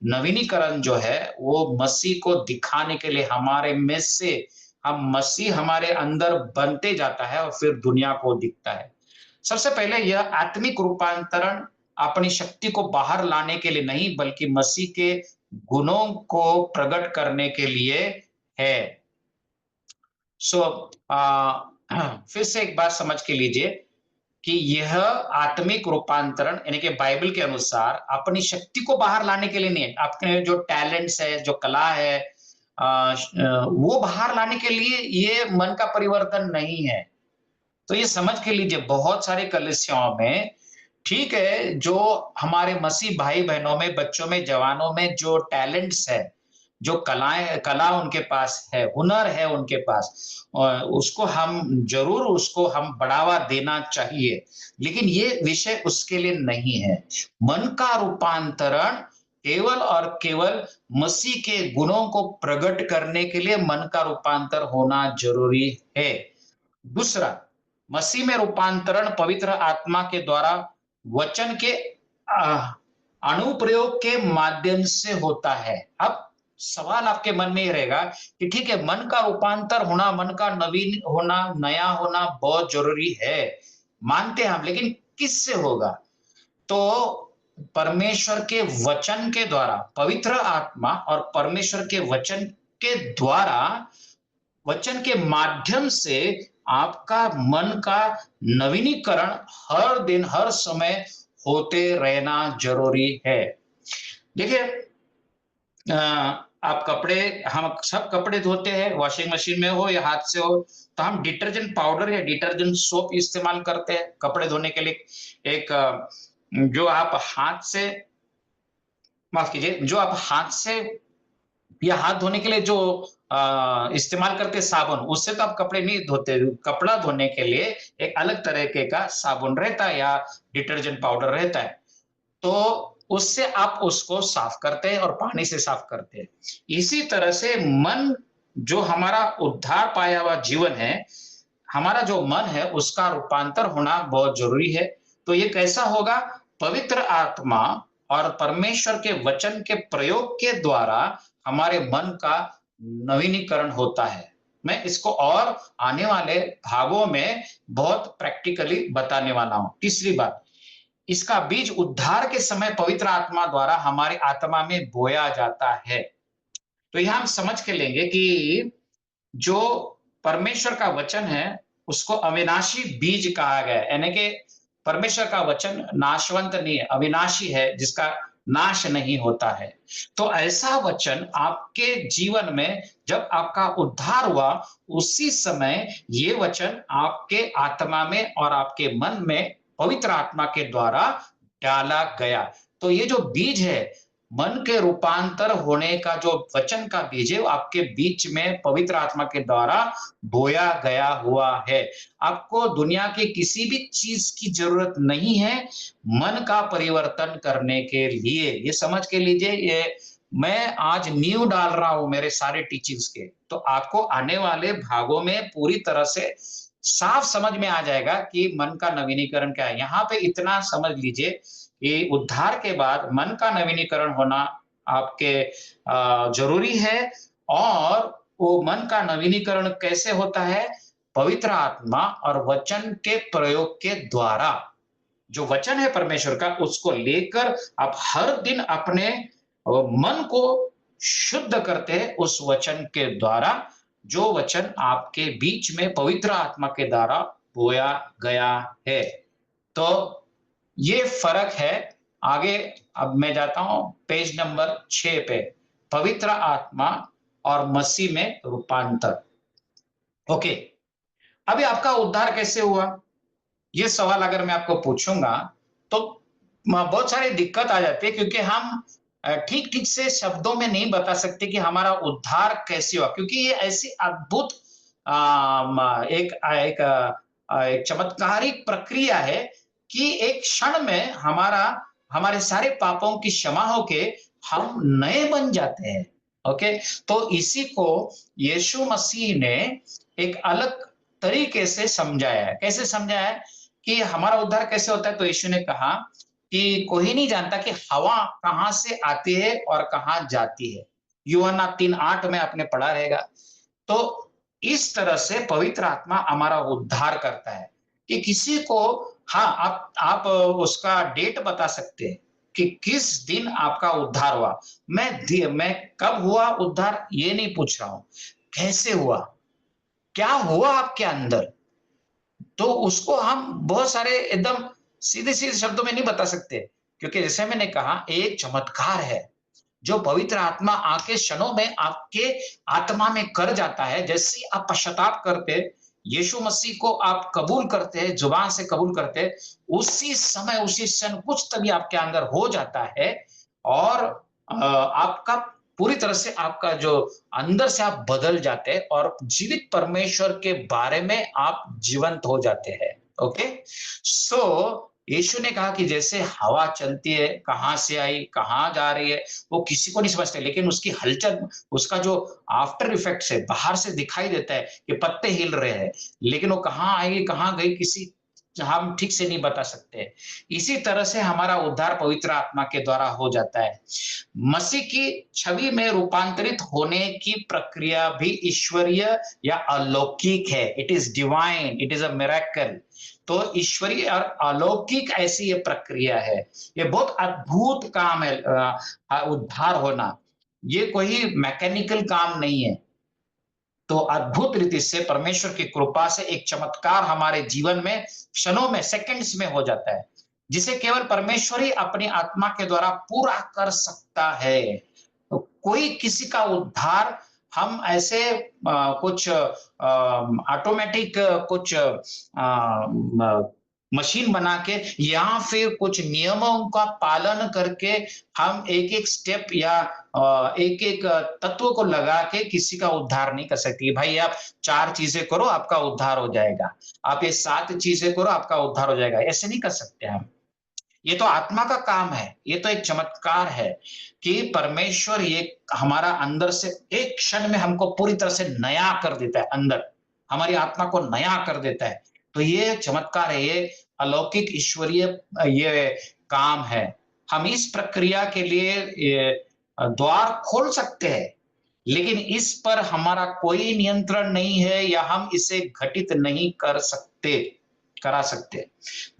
नवीनीकरण जो है वो मसीह को दिखाने के लिए हमारे में से हम मसीह हमारे अंदर बनते जाता है और फिर दुनिया को दिखता है। सबसे पहले यह आत्मिक रूपांतरण अपनी शक्ति को बाहर लाने के लिए नहीं बल्कि मसीह के गुणों को प्रकट करने के लिए है। सो फिर से एक बार समझ के लीजिए कि यह आत्मिक रूपांतरण यानी कि बाइबल के अनुसार अपनी शक्ति को बाहर लाने के लिए नहीं है, आपके जो टैलेंट्स है, जो कला है, वो बाहर लाने के लिए ये मन का परिवर्तन नहीं है। तो ये समझ के लीजिए बहुत सारे कलीसियाओं में, ठीक है, जो हमारे मसीह भाई बहनों में, बच्चों में, जवानों में जो टैलेंट्स है, जो कला उनके पास है, हुनर है उनके पास, उसको हम जरूर उसको हम बढ़ावा देना चाहिए, लेकिन ये विषय उसके लिए नहीं है। मन का रूपांतरण केवल और केवल मसीह के गुणों को प्रकट करने के लिए मन का रूपांतर होना जरूरी है। दूसरा, मसीह में रूपांतरण पवित्र आत्मा के द्वारा वचन के अनुप्रयोग के माध्यम से होता है। अब सवाल आपके मन में ही रहेगा कि ठीक है, मन का रूपांतर होना, मन का नवीन होना, नया होना बहुत जरूरी है, मानते हैं हम, लेकिन किससे होगा? तो परमेश्वर के वचन के द्वारा, पवित्र आत्मा और परमेश्वर के वचन के द्वारा, वचन के माध्यम से आपका मन का नवीनीकरण हर दिन हर समय होते रहना जरूरी है। देखिए, अ, आप कपड़े हम सब कपड़े धोते हैं, वॉशिंग मशीन में हो या हाथ से हो, तो हम डिटर्जेंट पाउडर या डिटर्जेंट सोप इस्तेमाल करते हैं कपड़े धोने के लिए। एक जो आप हाथ से, माफ कीजिए, जो आप हाथ से या हाथ धोने के लिए जो इस्तेमाल करते हैं साबुन, उससे तो आप कपड़े नहीं धोते। कपड़ा धोने के लिए एक अलग तरीके का साबुन रहता है या डिटर्जेंट पाउडर रहता है। तो उससे आप उसको साफ करते हैं और पानी से साफ करते हैं। इसी तरह से मन, जो हमारा उद्धार पाया हुआ जीवन है, हमारा जो मन है उसका रूपांतर होना बहुत जरूरी है। तो ये कैसा होगा? पवित्र आत्मा और परमेश्वर के वचन के प्रयोग के द्वारा हमारे मन का नवीनीकरण होता है। मैं इसको और आने वाले भागों में बहुत प्रैक्टिकली बताने वाला हूं। तीसरी बात, इसका बीज उद्धार के समय पवित्र आत्मा द्वारा हमारी आत्मा में बोया जाता है। तो यह हम समझ के लेंगे कि जो परमेश्वर का वचन है उसको अविनाशी बीज कहा गया है। यानी कि परमेश्वर का वचन नाशवंत नहीं है, अविनाशी है, जिसका नाश नहीं होता है। तो ऐसा वचन आपके जीवन में जब आपका उद्धार हुआ, उसी समय ये वचन आपके आत्मा में और आपके मन में पवित्र आत्मा के द्वारा डाला गया। तो ये जो बीज है, मन के रूपांतर होने का जो वचन का बीज है, वो आपके बीच में पवित्र आत्मा के द्वारा बोया गया हुआ है। आपको दुनिया की किसी भी चीज की जरूरत नहीं है मन का परिवर्तन करने के लिए। ये समझ के लीजिए, ये मैं आज नींव डाल रहा हूं मेरे सारे टीचिंग्स के, तो आपको आने वाले भागों में पूरी तरह से साफ समझ में आ जाएगा कि मन का नवीनीकरण क्या है। यहाँ पे इतना समझ लीजिए कि उद्धार के बाद मन का नवीनीकरण होना आपके जरूरी है। और वो मन का नवीनीकरण कैसे होता है? पवित्र आत्मा और वचन के प्रयोग के द्वारा। जो वचन है परमेश्वर का, उसको लेकर आप हर दिन अपने मन को शुद्ध करते हैं उस वचन के द्वारा, जो वचन आपके बीच में पवित्र आत्मा के द्वारा बोया गया है। तो ये फर्क है। आगे अब मैं जाता हूं पेज नंबर 6 पे, पवित्र आत्मा और मसीह में रूपांतर। ओके, अभी आपका उद्धार कैसे हुआ? ये सवाल अगर मैं आपको पूछूंगा तो बहुत सारी दिक्कत आ जाती है, क्योंकि हम ठीक ठीक से शब्दों में नहीं बता सकते कि हमारा उद्धार कैसे हुआ, क्योंकि ये ऐसी अद्भुत एक एक एक चमत्कारिक प्रक्रिया है कि एक क्षण में हमारे सारे पापों की क्षमा होके हम नए बन जाते हैं। ओके, तो इसी को यीशु मसीह ने एक अलग तरीके से समझाया है। कैसे समझाया है कि हमारा उद्धार कैसे होता है? तो यीशु ने कहा कि कोई नहीं जानता कि हवा कहां से आती है और कहां जाती है। यूहन्ना 3:8 में आपने पढ़ा रहेगा। तो इस तरह से पवित्र आत्मा हमारा उद्धार करता है कि किसी को, हाँ, आप उसका डेट बता सकते हैं कि किस दिन आपका उद्धार हुआ। मैं कब हुआ उद्धार ये नहीं पूछ रहा हूं, कैसे हुआ, क्या हुआ आपके अंदर। तो उसको हम बहुत सारे एकदम सीधे सीधे शब्दों में नहीं बता सकते, क्योंकि जैसे मैंने कहा एक चमत्कार है जो पवित्र आत्मा आके क्षणों में आपके आत्मा में कर जाता है। जैसे ही आप पश्चाताप करते, यीशु मसीह को आप कबूल करते हैं, जुबान से कबूल करते हैं, उसी समय उसी क्षण कुछ तभी आपके अंदर हो जाता है। और आपका पूरी तरह से आपका जो अंदर से आप बदल जाते हैं और जीवित परमेश्वर के बारे में आप जीवंत हो जाते हैं। ओके, सो यीशु ने कहा कि जैसे हवा चलती है, कहां से आई कहां जा रही है वो किसी को नहीं समझते, लेकिन उसकी हलचल, उसका जो आफ्टर इफेक्ट्स है बाहर से दिखाई देता है कि पत्ते हिल रहे हैं, लेकिन वो कहां आएगी कहां गई किसी हम ठीक से नहीं बता सकते। इसी तरह से हमारा उद्धार पवित्र आत्मा के द्वारा हो जाता है। मसीह की छवि में रूपांतरित होने की प्रक्रिया भी ईश्वरीय या अलौकिक है। It is divine, it is a miracle. तो ईश्वरीय और अलौकिक ऐसी ये प्रक्रिया है। ये बहुत अद्भुत काम है उद्धार होना। ये कोई मैकेनिकल काम नहीं है। तो अद्भुत रीति से परमेश्वर की कृपा से एक चमत्कार हमारे जीवन में क्षणों में, सेकंड्स में हो जाता है, जिसे केवल परमेश्वर ही अपनी आत्मा के द्वारा पूरा कर सकता है। तो कोई किसी का उद्धार हम ऐसे कुछ ऑटोमेटिक कुछ मशीन बना के या फिर कुछ नियमों का पालन करके हम एक-एक स्टेप या एक-एक तत्व को लगा के किसी का उद्धार नहीं कर सकती। भाई आप 4 चीज़ें करो आपका उद्धार हो जाएगा। आप ये 7 चीज़ें करो आपका उद्धार हो जाएगा। ऐसे नहीं कर सकते हम। ये तो आत्मा का काम है। ये तो एक चमत्कार है कि परमेश्वर ये हमारा अंदर से एक क्षण में हमको पूरी तरह से नया कर देता है अंदर। हमारी आत्मा को नया कर देता है। तो ये चमत्कार है, ये अलौकिक ईश्वरीय ये काम है। हम इस प्रक्रिया के लिए द्वार खोल सकते हैं, लेकिन इस पर हमारा कोई नियंत्रण नहीं है या हम इसे घटित नहीं कर सकते, करा सकते।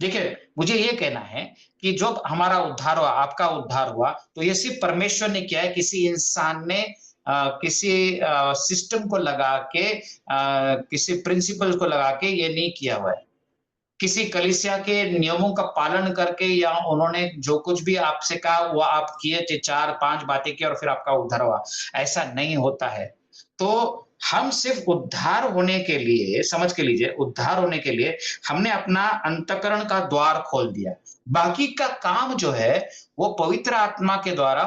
देखिए, मुझे ये कहना है कि जो हमारा उद्धार हुआ, आपका उद्धार हुआ, तो ये सिर्फ़ परमेश्वर ने किया है, किसी इंसान ने किसी सिस्टम को लगा के किसी प्रिंसिपल को लगा के ये नहीं किया हुआ है। किसी कलीसिया के नियमों का पालन करके या उन्होंने जो कुछ भी आपसे कहा वो आप किए थे 4-5 बातें की और फिर आपका उद्धार हुआ, ऐसा नहीं होता है। तो हम सिर्फ़ उद्धार होने के लिए समझ के लीजिए उद्धार होने के लिए हमने अपना अंतःकरण का द्वार खोल दिया। बाकी का काम जो है वो पवित्र आत्मा के द्वारा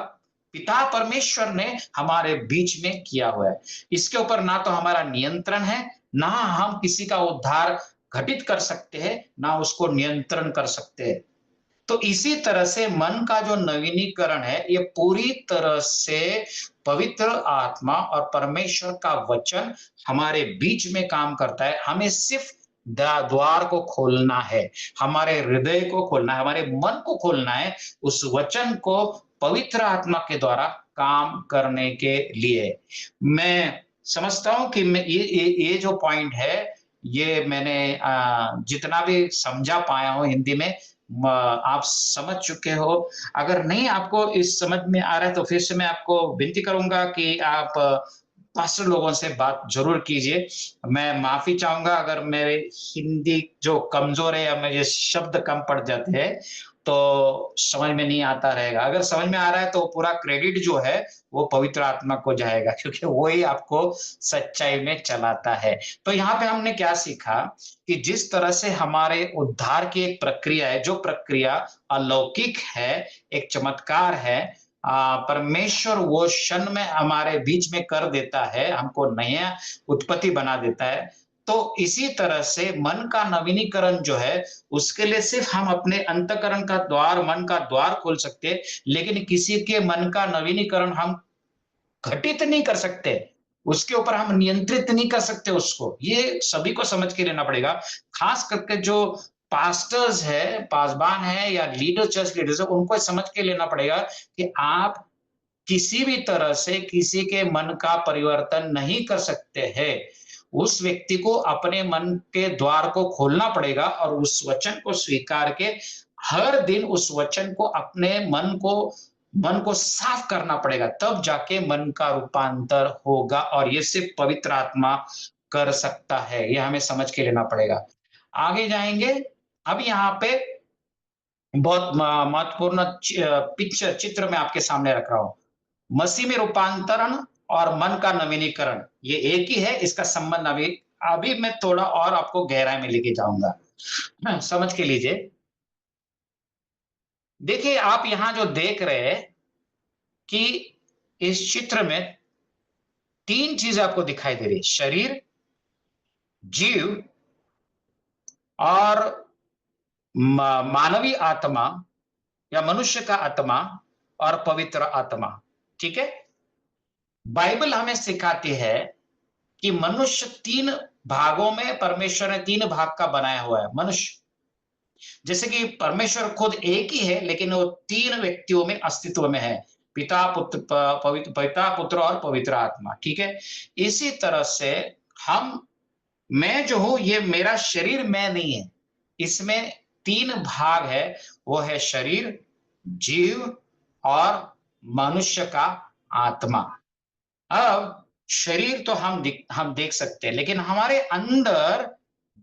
पिता परमेश्वर ने हमारे बीच में किया हुआ है। इसके ऊपर ना तो हमारा नियंत्रण है, ना हम किसी का उद्धार घटित कर सकते हैं, ना उसको नियंत्रण कर सकते हैं। तो इसी तरह से मन का जो नवीनीकरण है, ये पूरी तरह से पवित्र आत्मा और परमेश्वर का वचन हमारे बीच में काम करता है। हमें सिर्फ द्वार को खोलना है, हमारे हृदय को खोलना है, हमारे मन को खोलना है, उस वचन को पवित्र आत्मा के द्वारा काम करने के लिए। मैं समझता हूँ कि मैं ये जो पॉइंट है, ये मैंने जितना भी समझा पाया हूँ हिंदी में आप समझ चुके हो। अगर नहीं आपको इस समझ में आ रहा है तो फिर से मैं आपको विनती करूँगा कि आप पास्टर लोगों से बात ज़रूर कीजिए। मैं माफ़ी चाहूँगा अगर मेरे हिंदी जो कमज़ोर है या मुझे शब्द कम पड़ जाते हैं, तो समझ में नहीं आता रहेगा। अगर समझ में आ रहा है तो पूरा क्रेडिट जो है वो पवित्र आत्मा को जाएगा क्योंकि वो ही आपको सच्चाई में चलाता है। तो यहाँ पे हमने क्या सीखा कि जिस तरह से हमारे उद्धार की एक प्रक्रिया है, जो प्रक्रिया अलौकिक है, एक चमत्कार है, परमेश्वर वो क्षण में हमारे बीच में कर देता है, हमको नया उत्पत्ति बना देता है। तो इसी तरह से मन का नवीनीकरण जो है, उसके लिए सिर्फ़ हम अपने अंतःकरण का द्वार, मन का द्वार खोल सकते हैं, लेकिन किसी के मन का नवीनीकरण हम घटित नहीं कर सकते। उसके ऊपर हम नियंत्रित नहीं कर सकते उसको। ये सभी को समझ के लेना पड़ेगा। ख़ास करके जो पास्टर्स हैं, पासबान हैं या लीडर चर्च लीडर्स हैं, उनको समझ के लेना पड़ेगा कि आप किसी भी तरह से किसी के मन का परिवर्तन नहीं कर सकते हैं। उस व्यक्ति को अपने मन के द्वार को खोलना पड़ेगा और उस वचन को स्वीकार के हर दिन उस वचन को अपने मन को साफ करना पड़ेगा, तब जाके मन का रूपांतर होगा और ये सिर्फ पवित्र आत्मा कर सकता है। ये हमें समझ के लेना पड़ेगा। आगे जाएँगे, अब यहाँ पे बहुत महत्वपूर्ण पिक्चर चित्र मैं आपके सामने रख रहा हूँ। मसीह में रूपांतरण और मन का नवीनीकरण, ये एक ही है, इसका संबंध अभी मैं थोड़ा और आपको गहराई में लेके जाऊँगा। समझ के लीजिए। देखिए, आप यहाँ जो देख रहे हैं कि इस चित्र में 3 चीज़ें आपको दिखाई दे रही है, शरीर, जीव और मानवीय आत्मा या मनुष्य का आत्मा और पवित्र आत्मा, ठीक है? बाइबल हमें सिखाती है कि मनुष्य 3 भागों में परमेश्वर ने 3 भाग का बनाया हुआ है, मनुष्य। जैसे कि परमेश्वर खुद एक ही है, लेकिन वो 3 व्यक्तियों में अस्तित्व में है। पिता, पुत्र और पवित्र आत्मा, ठीक है? इसी तरह से हम मैं जो हूँ, ये मेरा शरीर मैं नहीं है। इसमें 3 भाग है, वो है शरीर, जीव और मनुष्य का आत्मा। अब शरीर तो हम देख सकते हैं, लेकिन हमारे अंदर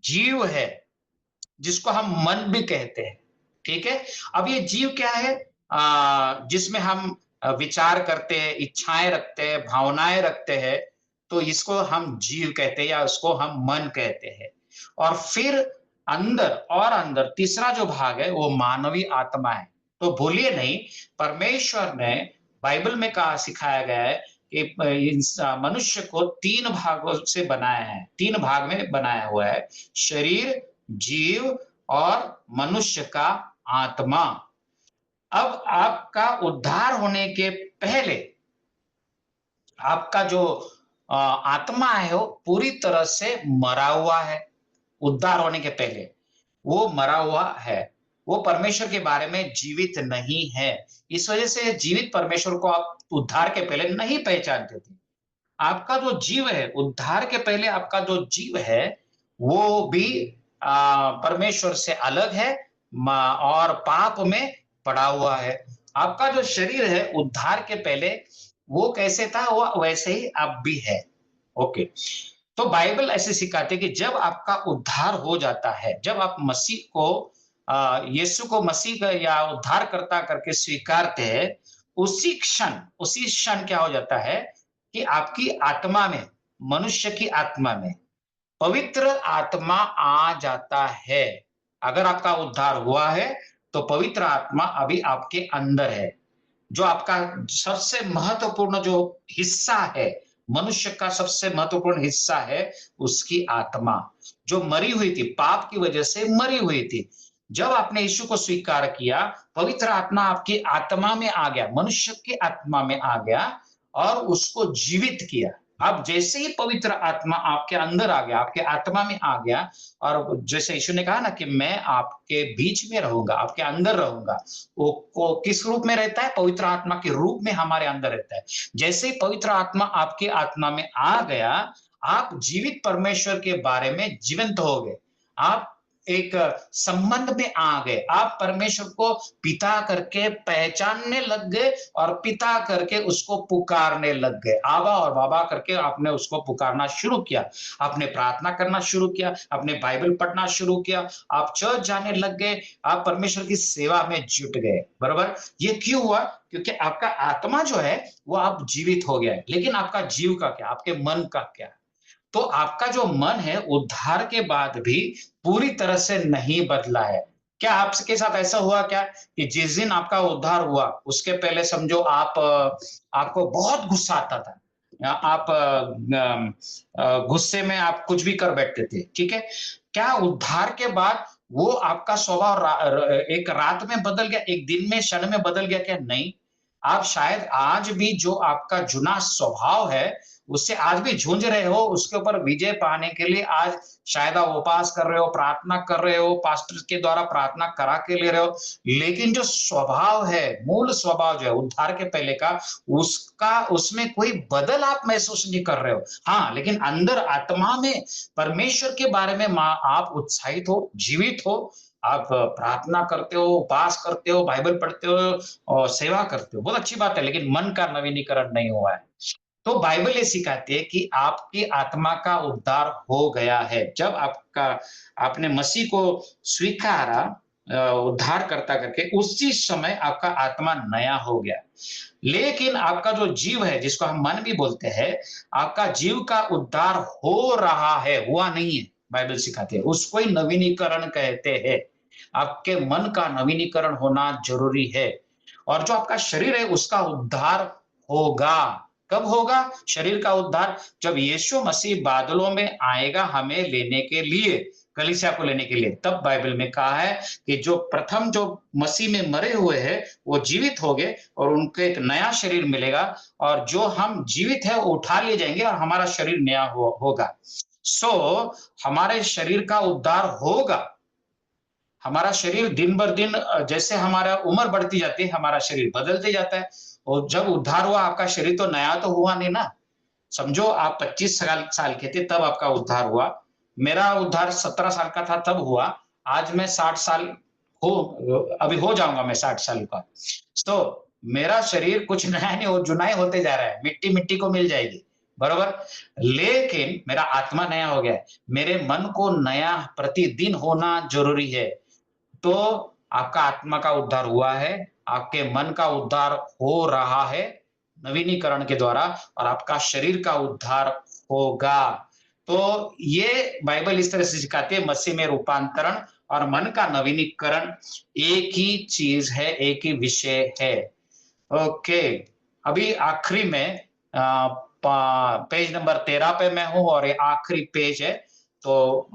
जीव है, जिसको हम मन भी कहते हैं। ठीक है? अब ये जीव क्या है? जिसमें हम विचार करते हैं, इच्छाएं रखते हैं, भावनाएं रखते हैं, तो इसको हम जीव कहते हैं या उसको हम मन कहते हैं। और फिर अंदर और अंदर तीसरा जो भाग है वो मानवीय आत्मा है। तो भूलिए नहीं, परमेश्वर ने बाइबल में कहा, सिखाया गया है कि मनुष्य को तीन भागों से बनाया है, तीन भाग में बनाया हुआ है: शरीर, जीव और मनुष्य का आत्मा। अब आपका उद्धार होने के पहले आपका जो आत्मा है वो पूरी तरह से मरा हुआ है। उद्धार होने के पहले वो मरा हुआ है, वो परमेश्वर के बारे में जीवित नहीं है। इस वजह से जीवित परमेश्वर को आप उद्धार के पहले नहीं पहचानते थे। आपका जो जीव है, उद्धार के पहले आपका जो जीव है, वो भी परमेश्वर से अलग है और पाप में पड़ा हुआ है। आपका जो शरीर है, उद्धार के पहले वो कैसे था, वो वैसे ही अब भी है। ओके। तो बाइबल ऐसे सिखाती है कि जब आपका उद्धार हो जाता है, जब आप मसीह को यीशु को मसीह का या उद्धारकर्ता करके स्वीकारते हैं, उसी क्षण क्या हो जाता है कि आपकी आत्मा में, मनुष्य की आत्मा में पवित्र आत्मा आ जाता है। अगर आपका उद्धार हुआ है, तो पवित्र आत्मा अभी आपके अंदर है। जो आपका सबसे महत्वपूर्ण जो हिस्सा है, मनुष्य का सबसे महत्वपूर्ण हिस्सा है उसकी आत्मा, जो मरी हुई थी, पाप की वजह से मरी हुई थी। जब आपने यीशु को स्वीकार किया, पवित्र आत्मा आपकी आत्मा में आ गया, मनुष्य की आत्मा में आ गया और उसको जीवित किया। अब जैसे ही पवित्र आत्मा आपके अंदर आ गया, आपके आत्मा में आ गया, और जैसे यीशु ने कहा ना कि मैं आपके बीच में रहूंगा, आपके अंदर रहूंगा, वो किस रूप में रहता है? पवित्र आत्मा के रूप में हमारे अंदर रहता है। जैसे ही पवित्र आत्मा आपकी आत्मा में आ गया, आप जीवित परमेश्वर के बारे में जीवंत हो गए। आप एक संबंध में आ गए, आप परमेश्वर को पिता करके पहचानने लग गए और पिता करके उसको पुकारने लग गए। आबा और बाबा करके आपने उसको पुकारना शुरू किया, आपने प्रार्थना करना शुरू किया, आपने बाइबल पढ़ना शुरू किया, आप चर्च जाने लग गए, आप परमेश्वर की सेवा में जुट गए। बराबर? ये क्यों हुआ? क्योंकि आपका आत्मा जो है वो आप जीवित हो गया है, लेकिन आपका जीव का क्या, आपके मन का क्या? तो आपका जो मन है उद्धार के बाद भी पूरी तरह से नहीं बदला है। क्या आपके साथ ऐसा हुआ क्या कि जिस दिन आपका उद्धार हुआ उसके पहले समझो आपको बहुत गुस्सा आता था, या आप गुस्से में आप कुछ भी कर बैठते थे, ठीक है? क्या उद्धार के बाद वो आपका स्वभाव एक रात में बदल गया, एक दिन में, क्षण में बदल गया क्या? नहीं। आप शायद आज भी जो आपका जुना स्वभाव है उससे आज भी जूझ रहे हो, उसके ऊपर विजय पाने के लिए आज शायद आप उपवास कर रहे हो, प्रार्थना कर रहे हो, पास्टर के द्वारा प्रार्थना करा के ले रहे हो, लेकिन जो स्वभाव है, मूल स्वभाव जो है उद्धार के पहले का, उसका उसमें कोई बदल आप महसूस नहीं कर रहे हो। हाँ, लेकिन अंदर आत्मा में परमेश्वर के बारे में आप उत्साहित हो, जीवित हो, आप प्रार्थना करते हो, उपवास करते हो, बाइबल पढ़ते हो और सेवा करते हो, बहुत अच्छी बात है, लेकिन मन का नवीनीकरण नहीं हुआ है। तो बाइबल ये सिखाती है कि आपकी आत्मा का उद्धार हो गया है। जब आपने मसीह को स्वीकारा उद्धारकर्ता करके, उसी समय आपका आत्मा नया हो गया। लेकिन आपका जो जीव है, जिसको हम मन भी बोलते हैं, आपका जीव का उद्धार हो रहा है, हुआ नहीं है। बाइबल सिखाती है उसको ही नवीनीकरण कहते हैं। आपके मन का नवीनीकरण होना जरूरी है। और जो आपका शरीर है उसका उद्धार होगा। कब होगा शरीर का उद्धार? जब यीशु मसीह बादलों में आएगा हमें लेने के लिए, कलीसिया को लेने के लिए। तब बाइबल में कहा है कि जो प्रथम जो मसीह में मरे हुए हैं वो जीवित हो गए और उनको एक नया शरीर मिलेगा, और जो हम जीवित है वो उठा लिए जाएंगे और हमारा शरीर नया होगा। सो हमारे शरीर का उद्धार होगा। हमारा शरीर दिन बर दिन जैसे हमारा उम्र बढ़ती जाती है, हमारा शरीर बदलते जाता है। और जब उद्धार हुआ आपका शरीर तो नया तो हुआ नहीं ना। समझो आप 25 साल के थे तब आपका उद्धार हुआ। मेरा उद्धार 17 साल का था तब हुआ। आज मैं 60 साल हो अभी हो जाऊंगा मैं 60 साल का। तो मेरा शरीर कुछ नया नहीं हो, जुनाई होते जा रहा है, मिट्टी मिट्टी को मिल जाएगी। बरोबर। लेकिन मेरा आत्मा नया हो गया है, मेरे मन को नया प्रतिदिन होना जरूरी है। तो आपका आत्मा का उद्धार हुआ है, आपके मन का उद्धार हो रहा है नवीनीकरण के द्वारा, और आपका शरीर का उद्धार होगा। तो ये बाइबल इस तरह से सिखाती है, मसीह में रूपांतरण और मन का नवीनीकरण एक ही चीज है, एक ही विषय है। ओके, अभी आखिरी में पेज नंबर 13 पे मैं हूं, और ये आखिरी पेज है, तो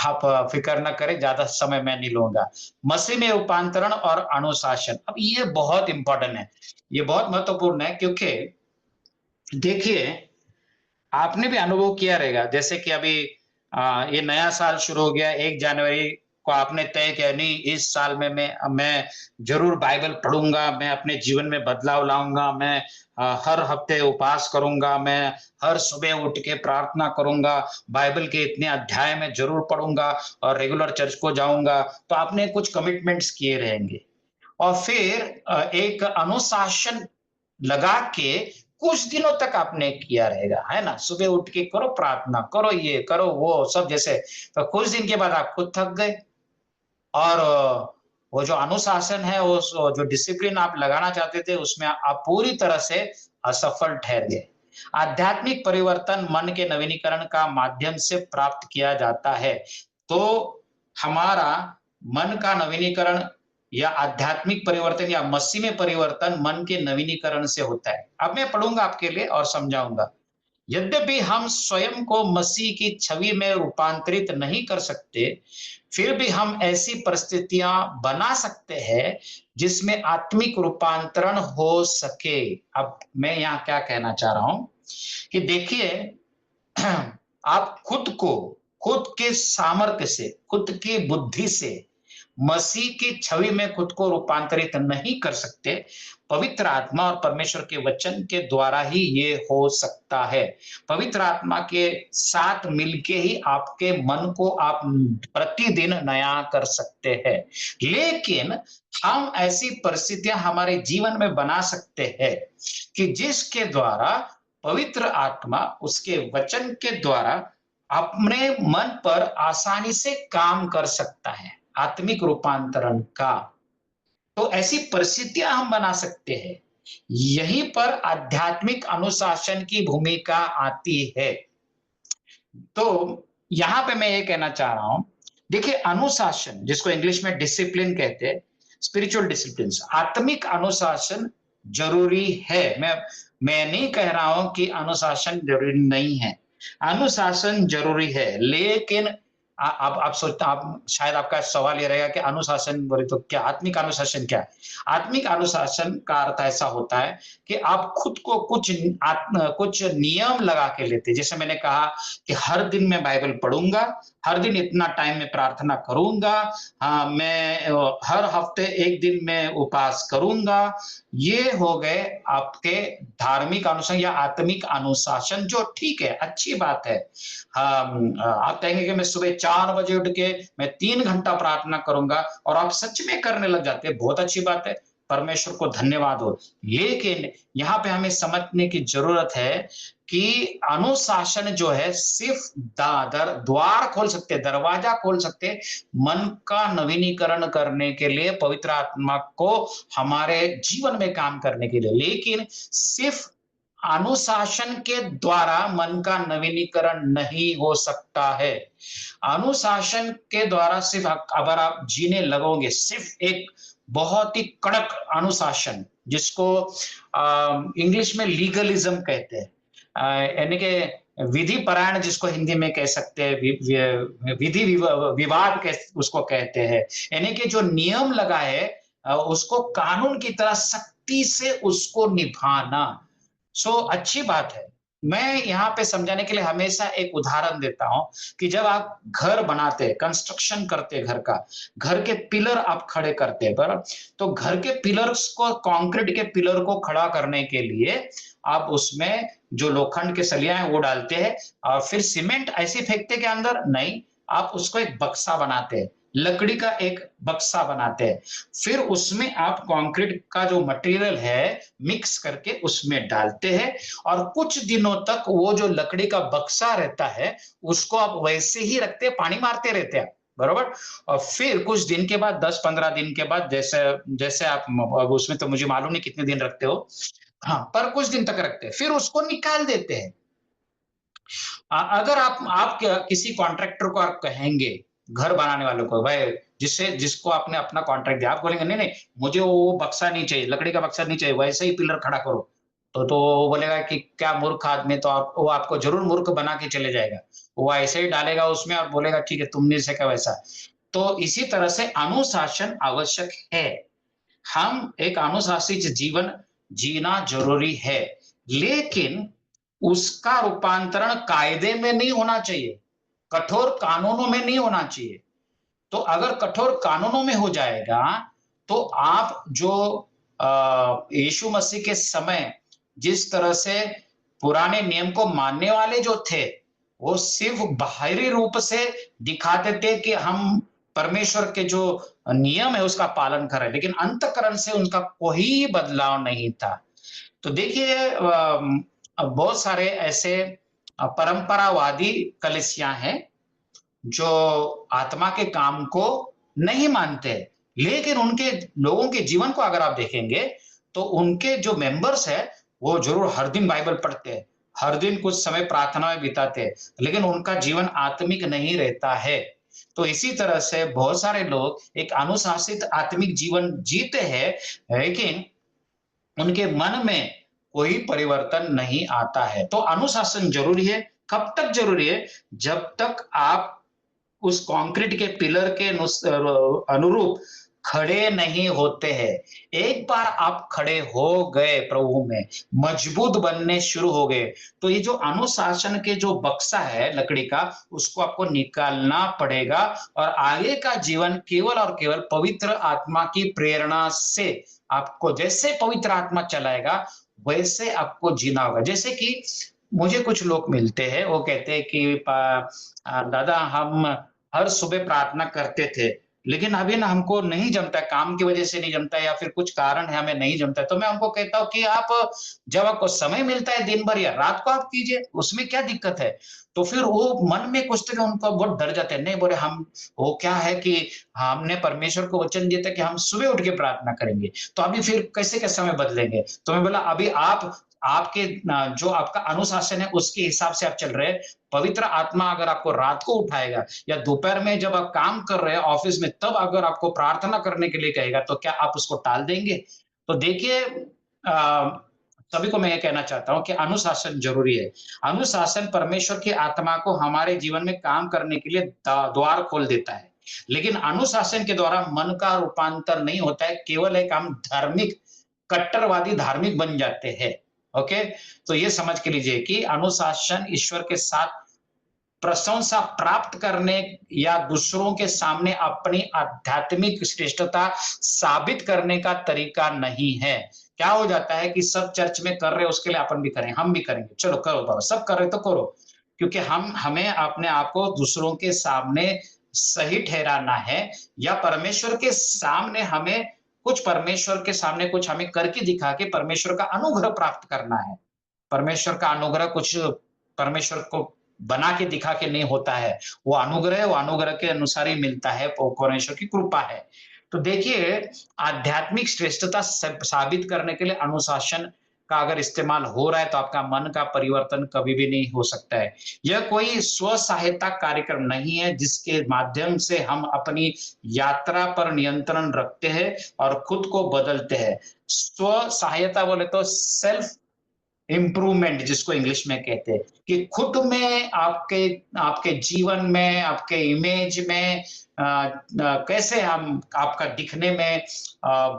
आप फिक्र न करें, ज्यादा समय मैं नहीं लूंगा। मसीह में रूपांतरण और अनुशासन, अब ये बहुत इंपॉर्टेंट है, ये बहुत महत्वपूर्ण है, क्योंकि देखिए आपने भी अनुभव किया रहेगा, जैसे कि अभी ये नया साल शुरू हो गया, 1 जनवरी को आपने तय किया, नहीं इस साल में मैं जरूर बाइबल पढ़ूंगा, मैं अपने जीवन में बदलाव लाऊंगा, मैं हर हफ्ते उपवास करूंगा, मैं हर सुबह उठ के प्रार्थना करूंगा, बाइबल के इतने अध्याय में जरूर पढ़ूंगा, और रेगुलर चर्च को जाऊंगा। तो आपने कुछ कमिटमेंट्स किए रहेंगे, और फिर एक अनुशासन लगा के कुछ दिनों तक आपने किया रहेगा, है ना? सुबह उठ के करो प्रार्थना, करो ये, करो वो सब, जैसे तो कुछ दिन के बाद आप खुद थक गए, और वो जो अनुशासन है, उस जो डिसिप्लिन आप लगाना चाहते थे, उसमें आप पूरी तरह से असफल ठहर गए। आध्यात्मिक परिवर्तन मन के नवीनीकरण का माध्यम से प्राप्त किया जाता है। तो हमारा मन का नवीनीकरण या आध्यात्मिक परिवर्तन या मसीह में परिवर्तन मन के नवीनीकरण से होता है। अब मैं पढ़ूंगा आपके लिए और समझाऊंगा। यद्यपि हम स्वयं को मसीह की छवि में रूपांतरित नहीं कर सकते, फिर भी हम ऐसी परिस्थितियां बना सकते हैं जिसमें आत्मिक रूपांतरण हो सके। अब मैं यहाँ क्या कहना चाह रहा हूं कि देखिए, आप खुद के सामर्थ्य से, खुद की बुद्धि से मसीह की छवि में खुद को रूपांतरित नहीं कर सकते। पवित्र आत्मा और परमेश्वर के वचन के द्वारा ही ये हो सकता है। पवित्र आत्मा के साथ मिलके ही आपके मन को आप प्रतिदिन नया कर सकते हैं। लेकिन हम ऐसी परिस्थितियां हमारे जीवन में बना सकते हैं कि जिसके द्वारा पवित्र आत्मा उसके वचन के द्वारा अपने मन पर आसानी से काम कर सकता है, आत्मिक रूपांतरण का। तो ऐसी परिस्थितियां हम बना सकते हैं। यहीं पर आध्यात्मिक अनुशासन की भूमिका आती है। तो यहां पे मैं ये कहना चाह रहा हूं, देखिए अनुशासन जिसको इंग्लिश में डिसिप्लिन कहते हैं, स्पिरिचुअल डिसिप्लिन, आत्मिक अनुशासन जरूरी है। मैं नहीं कह रहा हूं कि अनुशासन जरूरी नहीं है, अनुशासन जरूरी है, लेकिन अब आप सोचते, आप शायद आपका सवाल ये रहेगा कि अनुशासन बोले तो क्या, आत्मिक अनुशासन क्या है? आत्मिक अनुशासन का अर्थ ऐसा होता है कि आप खुद को कुछ नियम लगा के लेते, जैसे मैंने कहा कि हर दिन मैं बाइबल पढ़ूंगा, हर दिन इतना टाइम में प्रार्थना करूंगा, हाँ मैं हर हफ्ते एक दिन में उपवास करूंगा। ये हो गए आपके धार्मिक अनुशासन या आत्मिक अनुशासन, जो ठीक है, अच्छी बात है। आप कहेंगे कि मैं सुबह 4 बजे उठ के मैं 3 घंटा प्रार्थना करूंगा, और आप सच में करने लग जाते हैं, बहुत अच्छी बात है, परमेश्वर को धन्यवाद हो। लेकिन यहाँ पे हमें समझने की जरूरत है कि अनुशासन जो है सिर्फ द्वार खोल सकते, दरवाजा खोल सकते मन का नवीनीकरण करने के लिए, पवित्र आत्मा को हमारे जीवन में काम करने के लिए। लेकिन सिर्फ अनुशासन के द्वारा मन का नवीनीकरण नहीं हो सकता है। अनुशासन के द्वारा सिर्फ अगर आप जीने लगोगे, सिर्फ एक बहुत ही कड़क अनुशासन, जिसको इंग्लिश में लीगलिज्म कहते हैं, यानी कि विधि परायण, जिसको हिंदी में कह सकते हैं, विधि विवाद उसको कहते हैं, यानी कि जो नियम लगा है उसको कानून की तरह सख्ती से उसको निभाना। सो अच्छी बात है। मैं यहाँ पे समझाने के लिए हमेशा एक उदाहरण देता हूं कि जब आप घर बनाते, कंस्ट्रक्शन करते, घर का, घर के पिलर आप खड़े करते हैं, बराबर, तो घर के पिलर्स को, कंक्रीट के पिलर को खड़ा करने के लिए आप उसमें जो लोखंड के सलिया है वो डालते हैं, और फिर सीमेंट ऐसे फेंकते के अंदर नहीं, आप उसको एक बक्सा बनाते हैं, लकड़ी का एक बक्सा बनाते हैं, फिर उसमें आप कंक्रीट का जो मटेरियल है मिक्स करके उसमें डालते हैं और कुछ दिनों तक वो जो लकड़ी का बक्सा रहता है उसको आप वैसे ही रखते हैं, पानी मारते रहते हैं, बरोबर। और फिर कुछ दिन के बाद 10-15 दिन के बाद जैसे जैसे आप अब उसमें तो मुझे मालूम नहीं कितने दिन रखते हो, हाँ, पर कुछ दिन तक रखते हैं, फिर उसको निकाल देते हैं। अगर आप किसी कॉन्ट्रैक्टर को आप कहेंगे, घर बनाने वालों को, भाई जिससे जिसको आपने अपना कॉन्ट्रैक्ट दिया, आप बोलेंगे नहीं नहीं, मुझे वो बक्सा नहीं चाहिए, लकड़ी का बक्सा नहीं चाहिए, वैसे ही पिलर खड़ा करो। तो वो बोलेगा कि क्या मूर्ख आदमी, तो वो आपको जरूर मूर्ख बना के चले जाएगा। वो ऐसे ही डालेगा उसमें और बोलेगा ठीक है तुमने से क्या वैसा। तो इसी तरह से अनुशासन आवश्यक है। हम एक अनुशासित जीवन जीना जरूरी है, लेकिन उसका रूपांतरण कायदे में नहीं होना चाहिए, कठोर कानूनों में नहीं होना चाहिए। तो अगर कठोर कानूनों में हो जाएगा तो आप जो यीशु मसीह के समय जिस तरह से पुराने नियम को मानने वाले जो थे, वो सिर्फ बाहरी रूप से दिखाते थे कि हम परमेश्वर के जो नियम है उसका पालन कर रहे हैं, लेकिन अंतकरण से उनका कोई बदलाव नहीं था। तो देखिए बहुत सारे ऐसे परंपरावादी कलीसिया हैं जो आत्मा के काम को नहीं मानते, लेकिन उनके लोगों के जीवन को अगर आप देखेंगे तो उनके जो मेंबर्स है वो जरूर हर दिन बाइबल पढ़ते हैं, हर दिन कुछ समय प्रार्थना में बिताते हैं, लेकिन उनका जीवन आत्मिक नहीं रहता है। तो इसी तरह से बहुत सारे लोग एक अनुशासित आत्मिक जीवन जीते हैं, लेकिन उनके मन में कोई परिवर्तन नहीं आता है। तो अनुशासन जरूरी है। कब तक जरूरी है? जब तक आप उस कंक्रीट के पिलर के अनुरूप खड़े नहीं होते हैं। एक बार आप खड़े हो गए प्रभु में, मजबूत बनने शुरू हो गए, तो ये जो अनुशासन के जो बक्सा है लकड़ी का, उसको आपको निकालना पड़ेगा और आगे का जीवन केवल और केवल पवित्र आत्मा की प्रेरणा से आपको, जैसे पवित्र आत्मा चलाएगा वैसे आपको जीना होगा। जैसे कि मुझे कुछ लोग मिलते हैं, वो कहते हैं कि दादा हम हर सुबह प्रार्थना करते थे, लेकिन अभी ना हमको नहीं जमता है, काम की वजह से नहीं जमता है या फिर कुछ कारण है हमें नहीं जमता है। तो मैं उनको कहता हूँ कि आप जब आपको समय मिलता है दिन भर या रात को आप कीजिए, उसमें क्या दिक्कत है? तो फिर वो मन में कुछ तो उनको बहुत डर जाते हैं, नहीं बोले हम, वो क्या है कि हमने परमेश्वर को वचन दिया था कि हम सुबह उठ के प्रार्थना करेंगे, तो अभी फिर कैसे समय बदलेंगे? तो मैं बोला अभी आप आपके जो आपका अनुशासन है उसके हिसाब से आप चल रहे हैं। पवित्र आत्मा अगर आपको रात को उठाएगा या दोपहर में जब आप काम कर रहे हैं ऑफिस में, तब अगर आपको प्रार्थना करने के लिए कहेगा तो क्या आप उसको टाल देंगे? तो देखिए सभी को मैं ये कहना चाहता हूँ कि अनुशासन जरूरी है। अनुशासन परमेश्वर की आत्मा को हमारे जीवन में काम करने के लिए द्वार खोल देता है, लेकिन अनुशासन के द्वारा मन का रूपांतर नहीं होता है, केवल एक हम धार्मिक कट्टरवादी धार्मिक बन जाते हैं। ओके, तो ये समझ के लीजिए कि अनुशासन ईश्वर के साथ प्रशंसा प्राप्त करने या दूसरों के सामने अपनी आध्यात्मिक श्रेष्ठता साबित करने का तरीका नहीं है। क्या हो जाता है कि सब चर्च में कर रहे हैं उसके लिए अपन भी करें, हम भी करेंगे, चलो करो बाबा, सब कर रहे तो करो, क्योंकि हम हमें अपने आप को दूसरों के सामने सही ठहराना है या परमेश्वर के सामने हमें कुछ, परमेश्वर के सामने कुछ हमें करके दिखा के परमेश्वर का अनुग्रह प्राप्त करना है। परमेश्वर का अनुग्रह कुछ परमेश्वर को बना के दिखा के नहीं होता है, वो अनुग्रह के अनुसार ही मिलता है, परमेश्वर की कृपा है। तो देखिए आध्यात्मिक श्रेष्ठता साबित करने के लिए अनुशासन का अगर इस्तेमाल हो रहा है तो आपका मन का परिवर्तन कभी भी नहीं हो सकता है। यह कोई स्व सहायता कार्यक्रम नहीं है जिसके माध्यम से हम अपनी यात्रा पर नियंत्रण रखते हैं और खुद को बदलते हैं। स्व सहायता बोले तो सेल्फ इम्प्रूवमेंट जिसको इंग्लिश में कहते हैं, कि खुद में आपके आपके जीवन में आपके इमेज में कैसे हम आपका दिखने में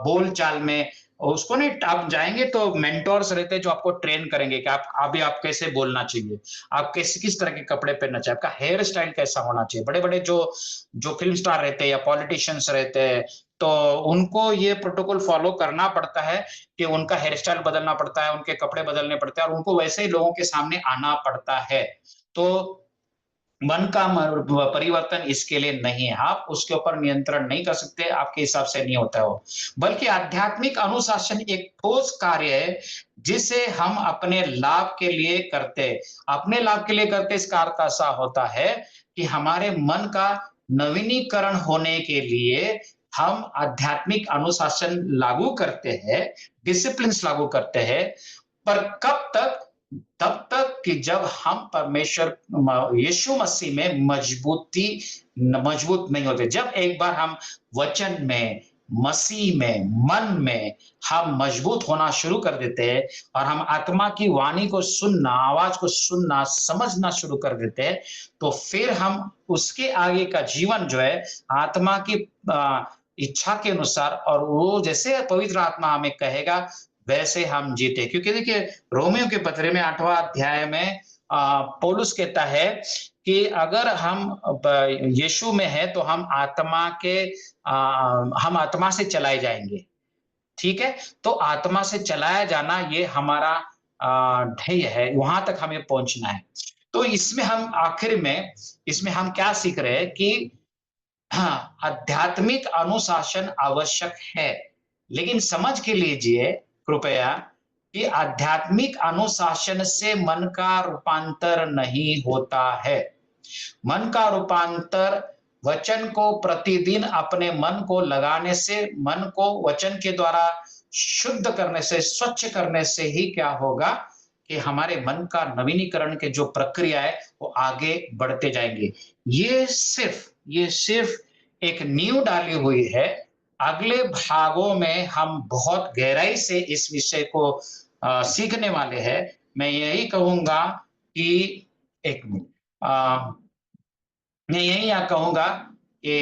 बोल चाल में उसको नहीं, आप जाएंगे तो मेंटोर्स रहते हैं जो आपको ट्रेन करेंगे कि आप अभी आप कैसे बोलना चाहिए, आप कैसे किस तरह के कपड़े पहनना चाहिए, आपका हेयर स्टाइल कैसा होना चाहिए। बड़े बड़े जो जो फिल्म स्टार रहते हैं या पॉलिटिशियंस रहते हैं, तो उनको ये प्रोटोकॉल फॉलो करना पड़ता है कि उनका हेयर स्टाइल बदलना पड़ता है, उनके कपड़े बदलने पड़ते हैं और उनको वैसे ही लोगों के सामने आना पड़ता है। तो मन का परिवर्तन इसके लिए नहीं है। आप उसके ऊपर नियंत्रण नहीं कर सकते, आपके हिसाब से नहीं होता है वो। बल्कि आध्यात्मिक अनुशासन एक ठोस कार्य है, जिसे हम अपने लाभ के लिए करते हैं। अपने लाभ के लिए करते, इसका अर्थ ऐसा होता है कि हमारे मन का नवीनीकरण होने के लिए हम आध्यात्मिक अनुशासन लागू करते हैं, डिसिप्लिन्स लागू करते हैं। पर कब तक? तब तक कि जब हम परमेश्वर यीशु मसीह में मजबूत नहीं होते। जब एक बार हम वचन में, मसीह में, मन में हम मजबूत होना शुरू कर देते हैं और हम आत्मा की वाणी को सुनना, आवाज को सुनना, समझना शुरू कर देते हैं, तो फिर हम उसके आगे का जीवन जो है आत्मा की इच्छा के अनुसार, और वो जैसे पवित्र आत्मा हमें कहेगा वैसे हम जीते। क्योंकि देखिए, रोमियो के पत्र में 8वां अध्याय में पौलुस कहता है कि अगर हम यीशु में है तो हम आत्मा से चलाए जाएंगे। ठीक है, तो आत्मा से चलाया जाना ये हमारा ध्येय है, वहां तक हमें पहुंचना है। तो इसमें हम आखिर में इसमें हम क्या सीख रहे हैं कि हाँ, आध्यात्मिक अनुशासन आवश्यक है, लेकिन समझ के लीजिए कृपया कि आध्यात्मिक अनुशासन से मन का रूपांतर नहीं होता है। मन का रूपांतर वचन को प्रतिदिन अपने मन को लगाने से, मन को वचन के द्वारा शुद्ध करने से, स्वच्छ करने से ही क्या होगा कि हमारे मन का नवीनीकरण के जो प्रक्रिया है वो आगे बढ़ते जाएंगे। ये सिर्फ एक नींव डाली हुई है। अगले भागों में हम बहुत गहराई से इस विषय को सीखने वाले हैं। मैं यही कहूंगा कि एक मिनट, मैं यही कहूंगा कि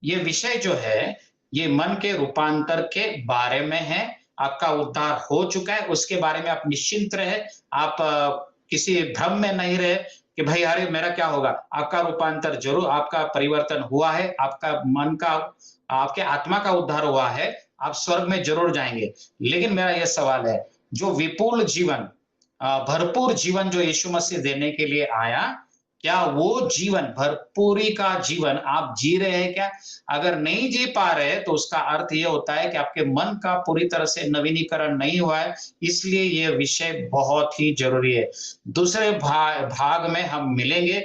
ये विषय जो है ये मन के रूपांतर के बारे में है। आपका उद्धार हो चुका है, उसके बारे में आप निश्चिंत रहे। आप किसी भ्रम में नहीं रहे कि भाई अरे मेरा क्या होगा। आपका रूपांतर जरूर, आपका परिवर्तन हुआ है, आपका मन का, आपके आत्मा का उद्धार हुआ है, आप स्वर्ग में जरूर जाएंगे। लेकिन मेरा यह सवाल है, जो विपुल जीवन, भरपूर जीवन जो यीशु मसीह देने के लिए आया, क्या वो जीवन, भरपूरी का जीवन आप जी रहे हैं क्या? अगर नहीं जी पा रहे तो उसका अर्थ ये होता है कि आपके मन का पूरी तरह से नवीनीकरण नहीं हुआ है। इसलिए ये विषय बहुत ही जरूरी है। दूसरे भाग में हम मिलेंगे।